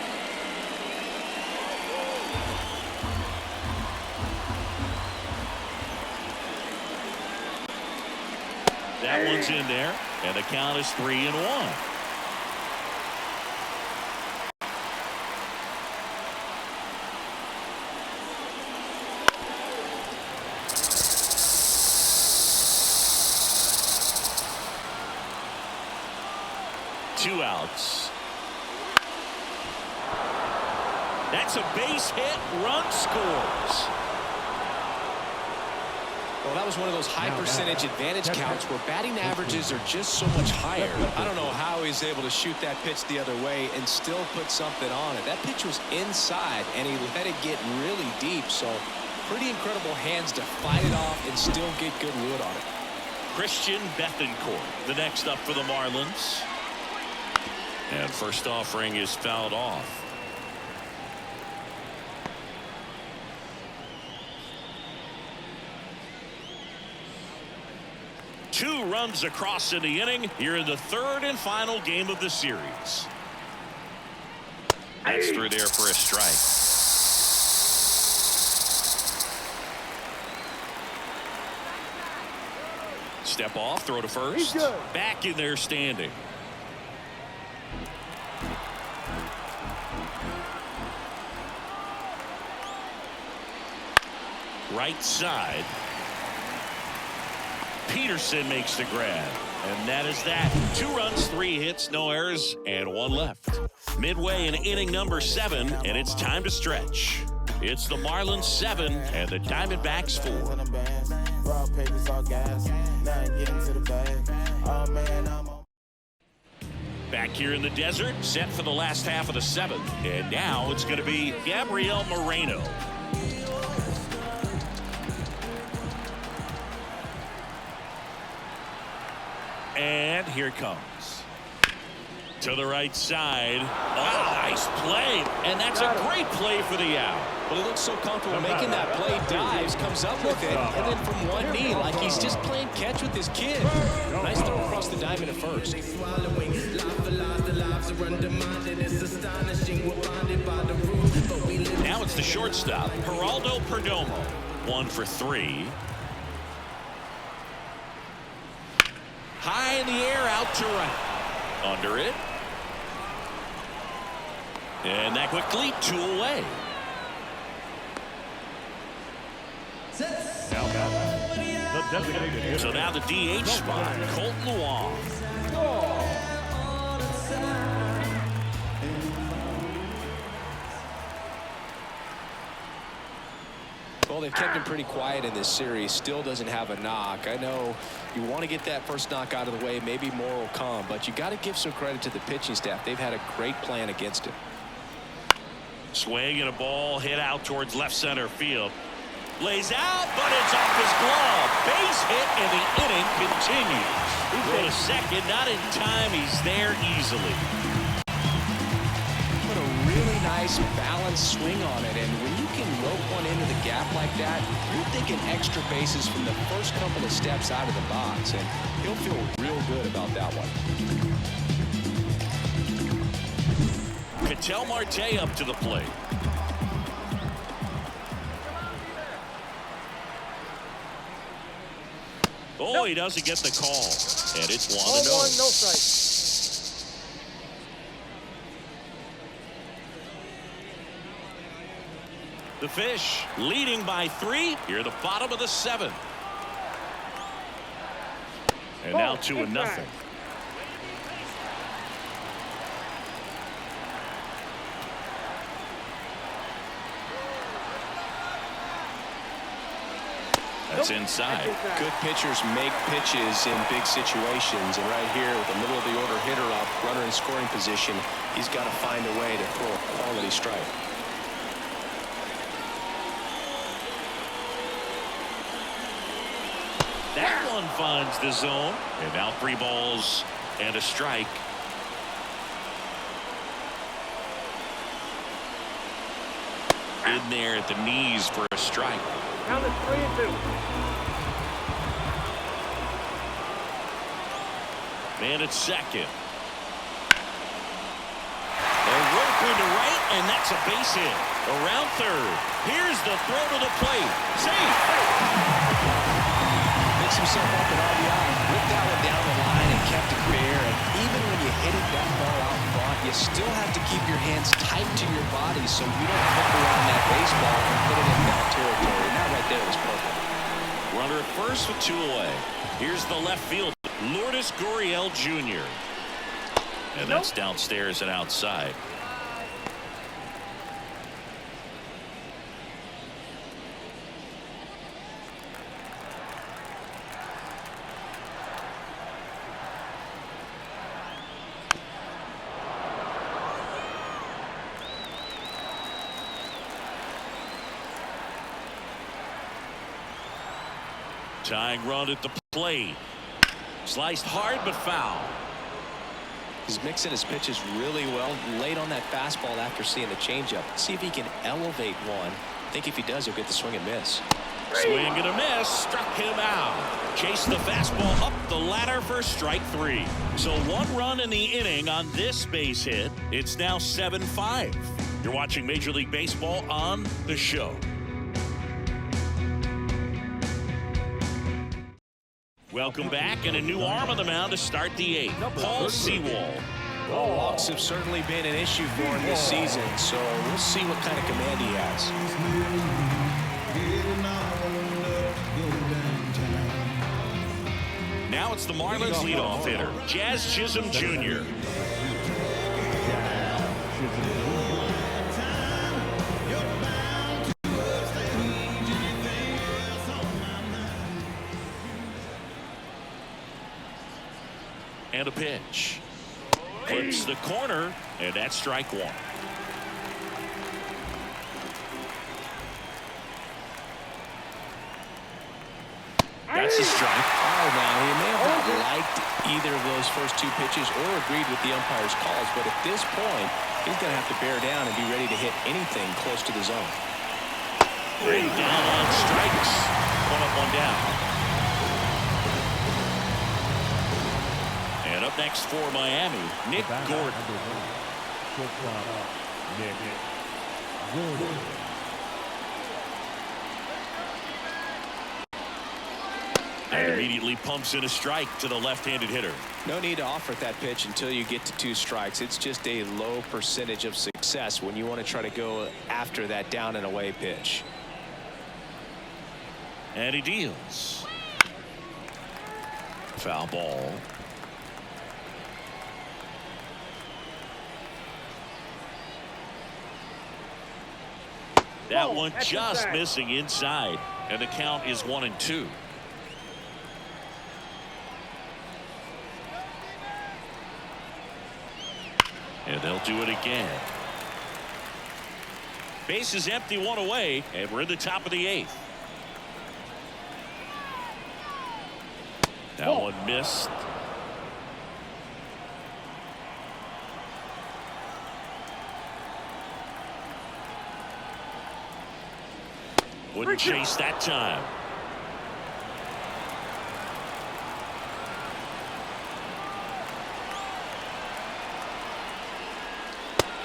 That one's in there. And the count is 3-1. Two outs. That's a base hit. Run scores. Well, that was one of those high percentage advantage counts where batting averages are just so much higher. I don't know how he's able to shoot that pitch the other way and still put something on it. That pitch was inside, and he let it get really deep. So pretty incredible hands to fight it off and still get good wood on it. Christian Bethancourt, the next up for the Marlins. And first offering is fouled off. Two runs across in the inning here in the third and final game of the series. That's through there for a strike. Step off, throw to first. Back in there standing. Right side. Peterson makes the grab. And that is that. 2 runs, 3 hits, no errors, and 1 left. Midway in inning number 7, and it's time to stretch. It's the Marlins 7 and the Diamondbacks 4. Back here in the desert, set for the last half of the 7th. And now it's going to be Gabriel Moreno. And here it comes. To the right side. Oh, nice play. And that's a great play for the out. Well, he looks so comfortable making that play. Dives, comes up with it, and then from one knee, like he's just playing catch with his kid. Nice throw across the diamond at first. Now it's the shortstop, Geraldo Perdomo. 1 for 3. High in the air, out to right. Under it. And that quickly, 2 away. So now the DH spot, Colton Wong. Well, they've kept him pretty quiet in this series. Still doesn't have a knock. I know you want to get that first knock out of the way. Maybe more will come, but you got to give some credit to the pitching staff. They've had a great plan against him. Swing and a ball hit out towards left center field. Lays out, but it's off his glove. Base hit, and the inning continues. Go to second, not in time. He's there easily. Put a really nice balanced swing on it, and when you can rope one into the gap like that, you're thinking extra bases from the first couple of steps out of the box, and he'll feel real good about that one. Ketel Marte up to the plate. Oh, he doesn't get the call. And it's 1-0. No strike. The Fish leading by 3 here at the bottom of the 7th. And now 2-0. That's inside. Good pitchers make pitches in big situations, and right here with the middle of the order hitter up, runner in scoring position, he's got to find a way to throw a quality strike. That one finds the zone, and now 3 balls and a strike. In there at the knees for a strike. Count is 3-2. Man at second. A rope into right, and that's a base hit. Around third. Here's the throw to the plate. Safe. Picks himself up at RBI, whipped that one down the line and kept it fair. And even when you hit it that far out front, you still have to keep your hands tight to your body so you don't hook around that baseball and put it in foul territory. And that right there was perfect. Runner at first with 2 away. Here's the left field. Lourdes Gurriel Jr. And that's downstairs and outside. Tying run at the plate. Sliced hard but foul. He's mixing his pitches really well. Late on that fastball after seeing the changeup. See if he can elevate one. I think if he does, he'll get the swing and miss. Swing and a miss. Struck him out. Chased the fastball up the ladder for strike 3. So 1 run in the inning on this base hit. It's now 7-5. You're watching Major League Baseball on The Show. Welcome back, and a new arm on the mound to start the 8th. Paul Sewall. Well, walks have certainly been an issue for him this season, so we'll see what kind of command he has. Now it's the Marlins leadoff hitter, Jazz Chisholm Jr. And a pitch. Clips the corner, and that's strike 1. That's a strike. Oh, now he may have not liked either of those first 2 pitches or agreed with the umpire's calls, but at this point, he's going to have to bear down and be ready to hit anything close to the zone. Down on strikes. 1 up, 1 down. And up next for Miami, Nick Gordon. Nick Gordon. And immediately pumps in a strike to the left-handed hitter. No need to offer that pitch until you get to 2 strikes. It's just a low percentage of success when you want to try to go after that down and away pitch. And he deals. Foul ball. That one just missing inside, and the count is 1-2. And they'll do it again. Base is empty, 1 away, and we're in the top of the 8th. That one missed. Wouldn't chase that time.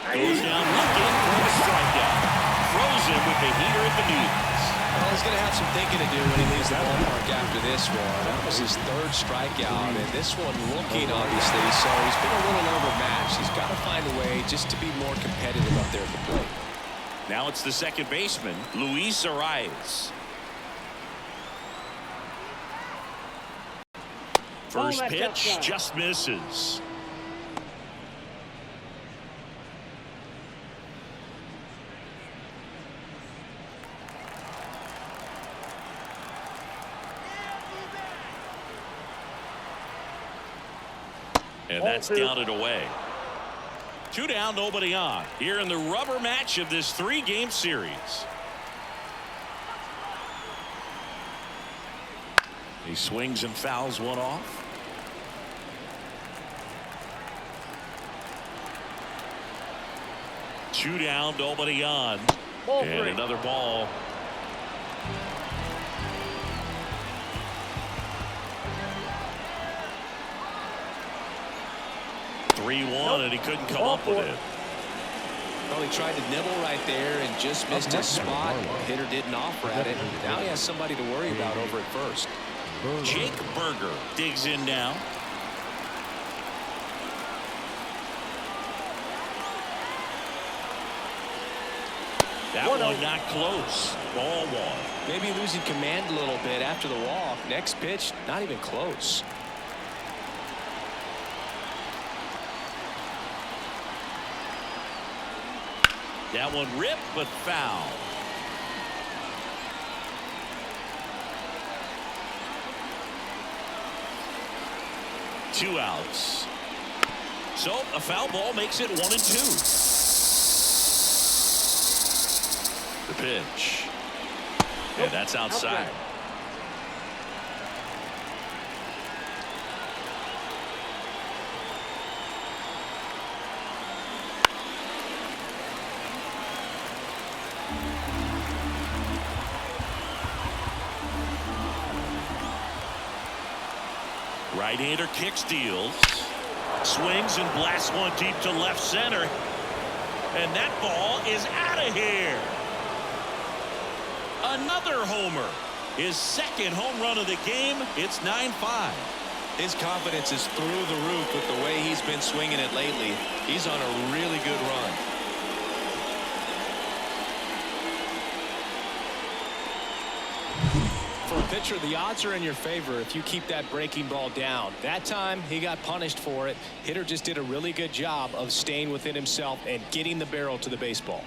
Goes down looking for a strikeout. Throws him with the heater at the knees. Well, he's going to have some thinking to do when he leaves the ballpark after this one. That was his 3rd strikeout, and this one looking, obviously, so he's been a little overmatched. He's got to find a way just to be more competitive up there at the plate. Now it's the second baseman, Luis Arias. First pitch just misses. And that's down and away. 2 down, nobody on. Here in the rubber match of this 3-game series. He swings and fouls one off. Two down, nobody on. And another ball. (3-1) and he couldn't come up with it. Well, he tried to nibble right there and just missed his spot. The hitter didn't offer at it. Now he has somebody to worry about over at first. Jake Berger digs in now. That one not close. Ball 1. Maybe losing command a little bit after the walk. Next pitch, not even close. That one ripped but foul. Two outs. So a foul ball makes it 1-2. The pitch. And that's outside. Right-hander kicks, deals, swings and blasts one deep to left center, and that ball is out of here. Another homer. His second home run of the game. It's 9-5. His confidence is through the roof with the way he's been swinging it lately. He's on a really good run. For a pitcher, the odds are in your favor if you keep that breaking ball down. That time, he got punished for it. Hitter just did a really good job of staying within himself and getting the barrel to the baseball.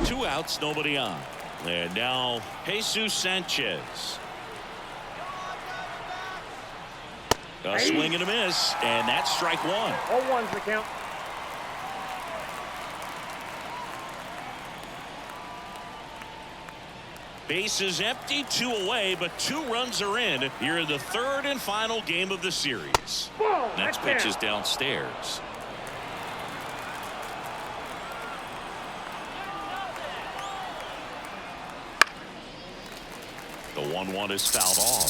2 outs, nobody on. And now, Jesus Sanchez. A swing and a miss, and that's strike 1. 0-1's the count. Base is empty, 2 away, but 2 runs are in here in the 3rd and final game of the series. Next pitch is downstairs. The 1-1 is fouled off.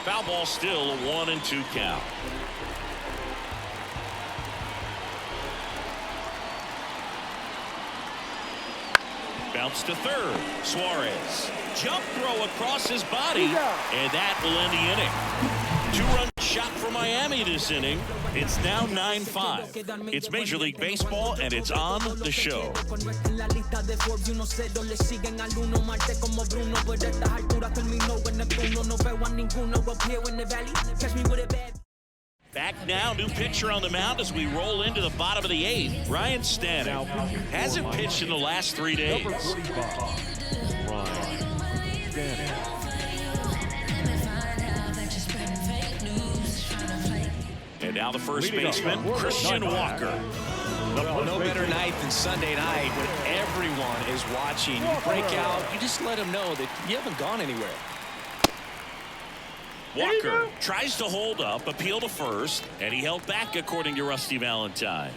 Foul ball, still a 1-2 count. Bounce to third. Suarez. Jump throw across his body, and that will end the inning. 2-run shot for Miami this inning. It's now 9-5. It's Major League Baseball, and it's on the show. Back now, new pitcher on the mound as we roll into the bottom of the 8th. Ryan Stanton hasn't pitched in the last 3 days. Number 45, Ryan Stanton. And now the first baseman, Christian Walker. Well, no better night than Sunday night when everyone is watching. You break out, you just let them know that you haven't gone anywhere. Walker tries to hold up, appeal to first, and he held back according to Rusty Valentine.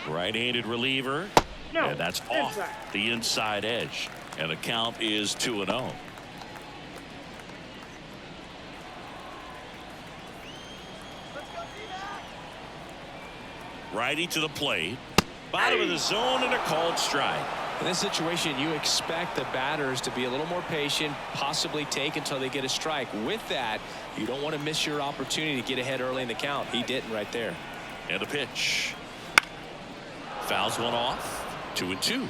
Right-handed reliever, and that's off the inside edge, and the count is 2-0. Righty to the plate, bottom of the zone, and a called strike. In this situation, you expect the batters to be a little more patient, possibly take until they get a strike. With that, you don't want to miss your opportunity to get ahead early in the count. He didn't right there. And a pitch. Fouls one off. 2-2.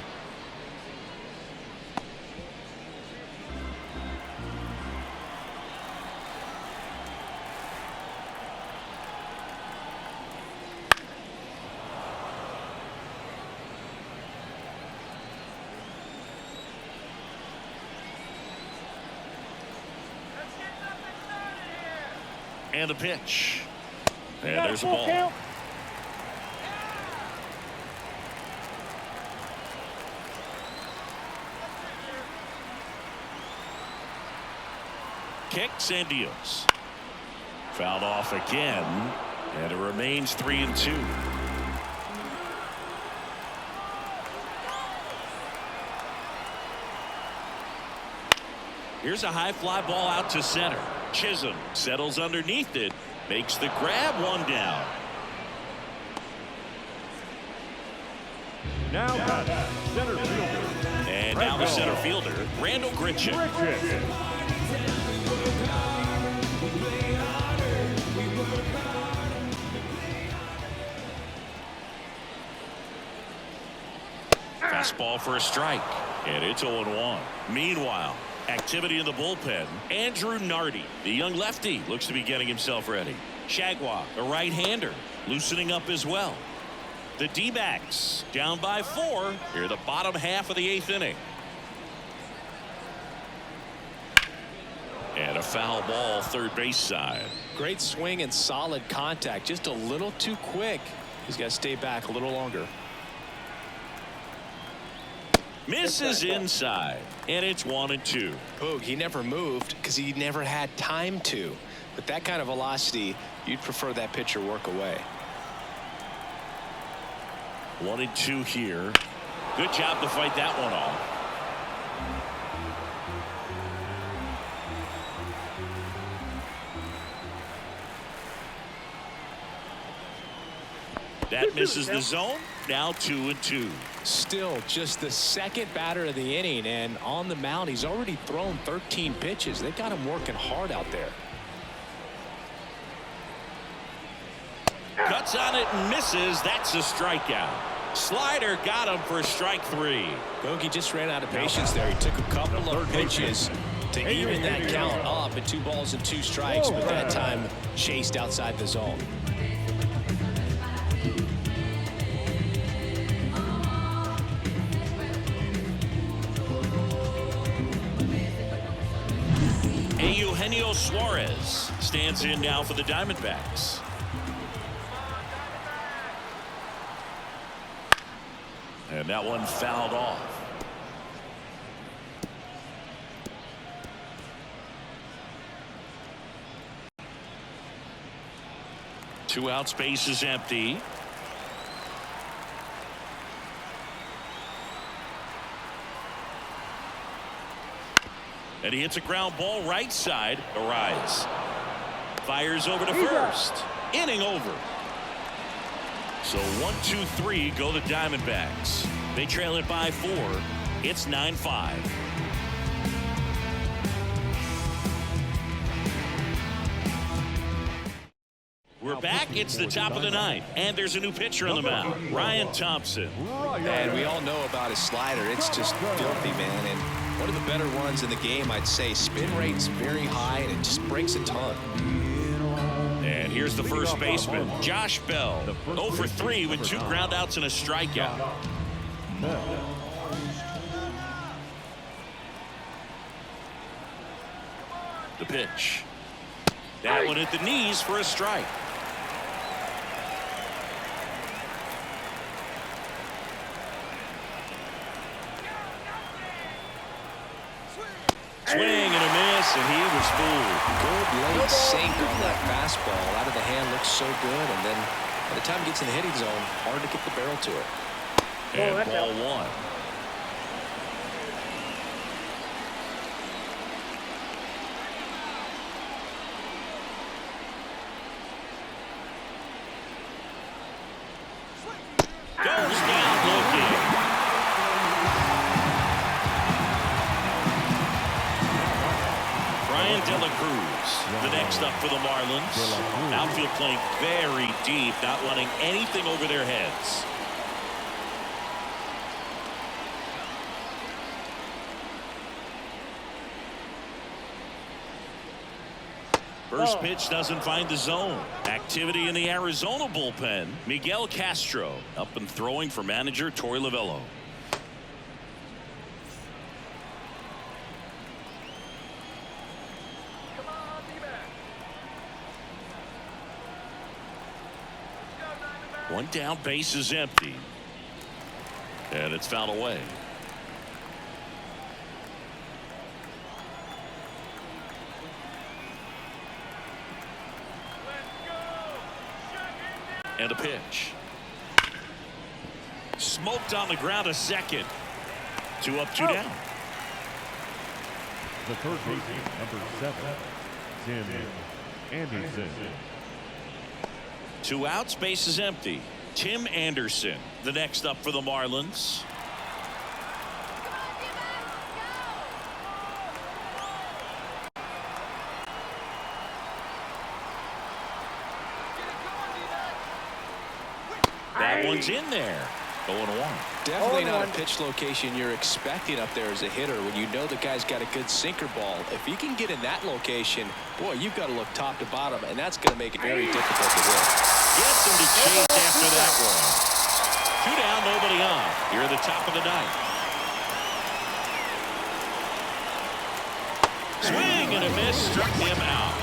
And a pitch. And there's a ball. Count. Kicks and deals. Fouled off again, and it remains 3-2. Here's a high fly ball out to center. Chisholm settles underneath it, makes the grab, one down. Now center fielder. And now the center fielder, Randall Grichuk. Fastball for a strike, and it's 0-1. Meanwhile, activity in the bullpen. Andrew Nardi, the young lefty, looks to be getting himself ready. Shagwa, a right-hander, loosening up as well. The D-backs down by 4 here, the bottom half of the 8th inning. And a foul ball, third base side. Great swing and solid contact, just a little too quick. He's got to stay back a little longer. Misses inside, and it's 1-2. Boog, he never moved because he never had time to. With that kind of velocity, you'd prefer that pitcher work away. 1-2 here. Good job to fight that one off. That misses the zone. Now 2-2. Still just the second batter of the inning, and on the mound he's already thrown 13 pitches. They've got him working hard out there. Cuts on it and misses. That's a strikeout. Slider got him for strike 3. Bogey just ran out of patience there. He took a couple of pitches to even that count up at 2 balls and 2 strikes, but that time chased outside the zone. Eugenio Suarez stands in now for the Diamondbacks. And that one fouled off. Two outs, base is empty. And he hits a ground ball right side. ARI fires over to first. Inning over. So 1-2-3 go the Diamondbacks. They trail it by 4. It's 9-5. We're back. It's the top of the 9th, and there's a new pitcher on the mound, Ryan Thompson. And we all know about his slider. It's just filthy, man. And one of the better ones in the game, I'd say. Spin rate's very high, and it just breaks a ton. And here's the first baseman, Josh Bell. 0 for 3 with 2 groundouts and a strikeout. The pitch. That one at the knees for a strike. Swing and a miss, and he was fooled. Good late sink on that fastball. Out of the hand, looks so good, and then by the time it gets in the hitting zone, hard to get the barrel to it. And ball 1. Goes down looking. Brian De La Cruz, the next up for the Marlins. Outfield playing very deep, not letting anything over their heads. First pitch doesn't find the zone. Activity in the Arizona bullpen. Miguel Castro up and throwing for manager Torey Lovullo. One down, base is empty. And it's fouled away. And a pitch. Smoked on the ground a second. 2 up, 2 down. The third baseman, number 7, Tim Anderson. 2 outs, base is empty. Tim Anderson, the next up for the Marlins. That one's in there. 0-1. Definitely not a pitch location you're expecting up there as a hitter when you know the guy's got a good sinker ball. If you can get in that location, boy, you've got to look top to bottom, and that's going to make it very difficult to hit. Gets him to chase after that one. 2 down, nobody on. Here at the top of the 9th. Swing and a miss, struck him out.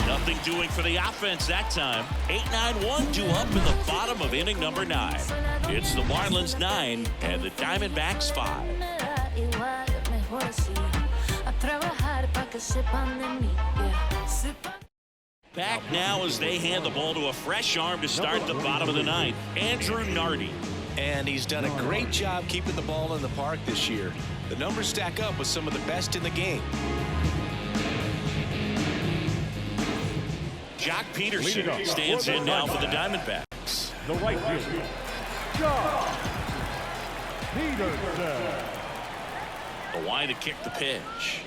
Nothing doing for the offense that time. 8-9-1 due up in the bottom of inning number 9. It's the Marlins 9 and the Diamondbacks 5. Back now as they hand the ball to a fresh arm to start the bottom of the 9th, Andrew Nardi. And he's done a great job keeping the ball in the park this year. The numbers stack up with some of the best in the game. Jock Peterson stands in now for the Diamondbacks. the right fielder, Josh Peterson. The wide to kick the pitch.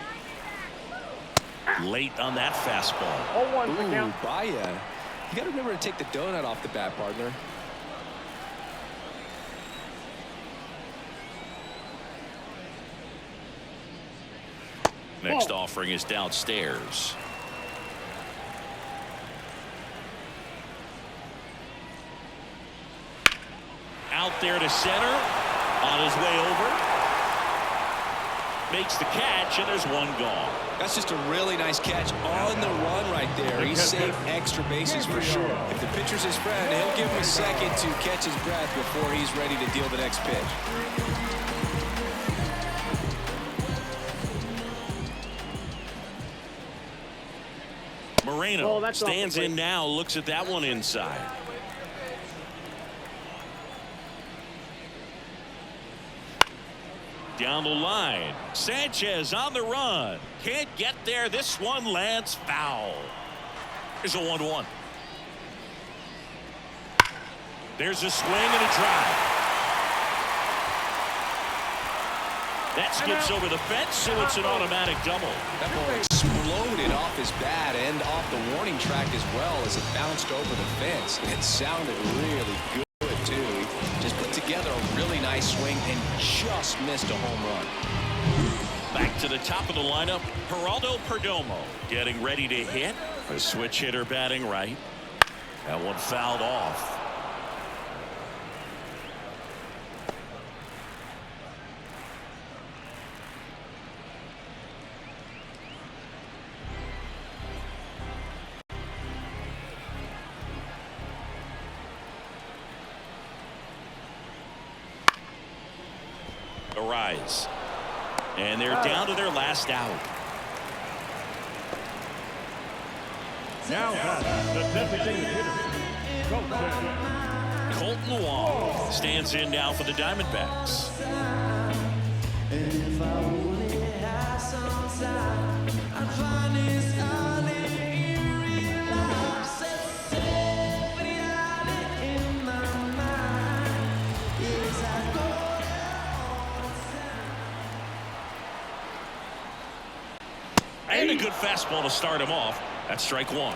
Late on that fastball. 0-1 the count. Baya. You got to remember to take the donut off the bat, partner. Next offering is downstairs. Out there to center. On his way over. Makes the catch, and there's one gone. That's just a really nice catch on the run right there. He saved extra bases for sure. If the pitcher's his friend, he'll give him a second to catch his breath before he's ready to deal the next pitch. Moreno stands in now, looks at that one inside. Down the line, Sanchez on the run. Can't get there. This one lands foul. Here's a 1-1. There's a swing and a drive. That skips over the fence, so it's an automatic double. That ball exploded off his bat and off the warning track as well as it bounced over the fence. It sounded really good, too. He just put together a really nice swing and just missed a home run. Back to the top of the lineup, Geraldo Perdomo getting ready to hit. A switch hitter batting right. That one fouled off. Arise. And they're down to their last out. Now batting, the designated hitter, Colton Wong stands in now for the Diamondbacks. And a good fastball to start him off. That's strike one.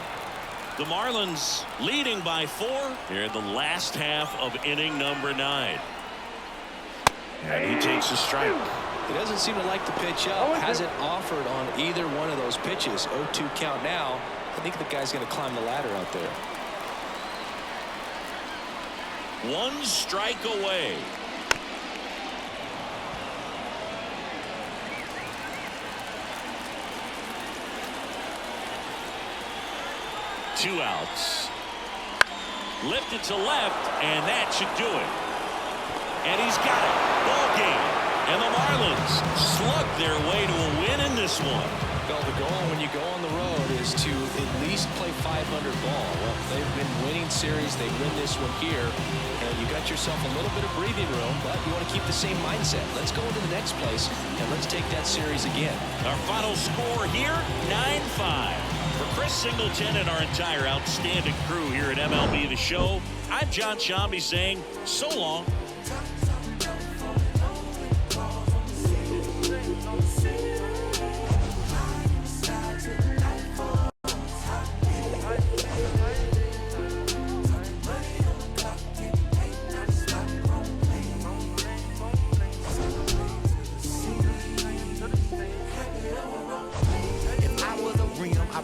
The Marlins leading by 4 here in the last half of inning number 9. And he takes a strike. He doesn't seem to like the pitch up. Hasn't offered on either one of those pitches. 0-2 count now. I think the guy's going to climb the ladder out there. 1 strike away. Two outs. Lifted to left, and that should do it. And he's got it. Ball game. And the Marlins slug their way to a win in this one. Well, the goal when you go on the road is to at least play 500 ball. Well, they've been winning series. They win this one here. And you got yourself a little bit of breathing room, but you want to keep the same mindset. Let's go into the next place, and let's take that series again. Our final score here, 9-5. For Chris Singleton and our entire outstanding crew here at MLB The Show, I'm John Shambi saying so long.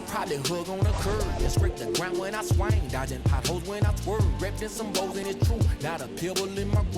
Probably hug on a curb and scrape the ground when I swing, dodging potholes when I swerve, repping some bowls and it's true. Not a pebble in my groove.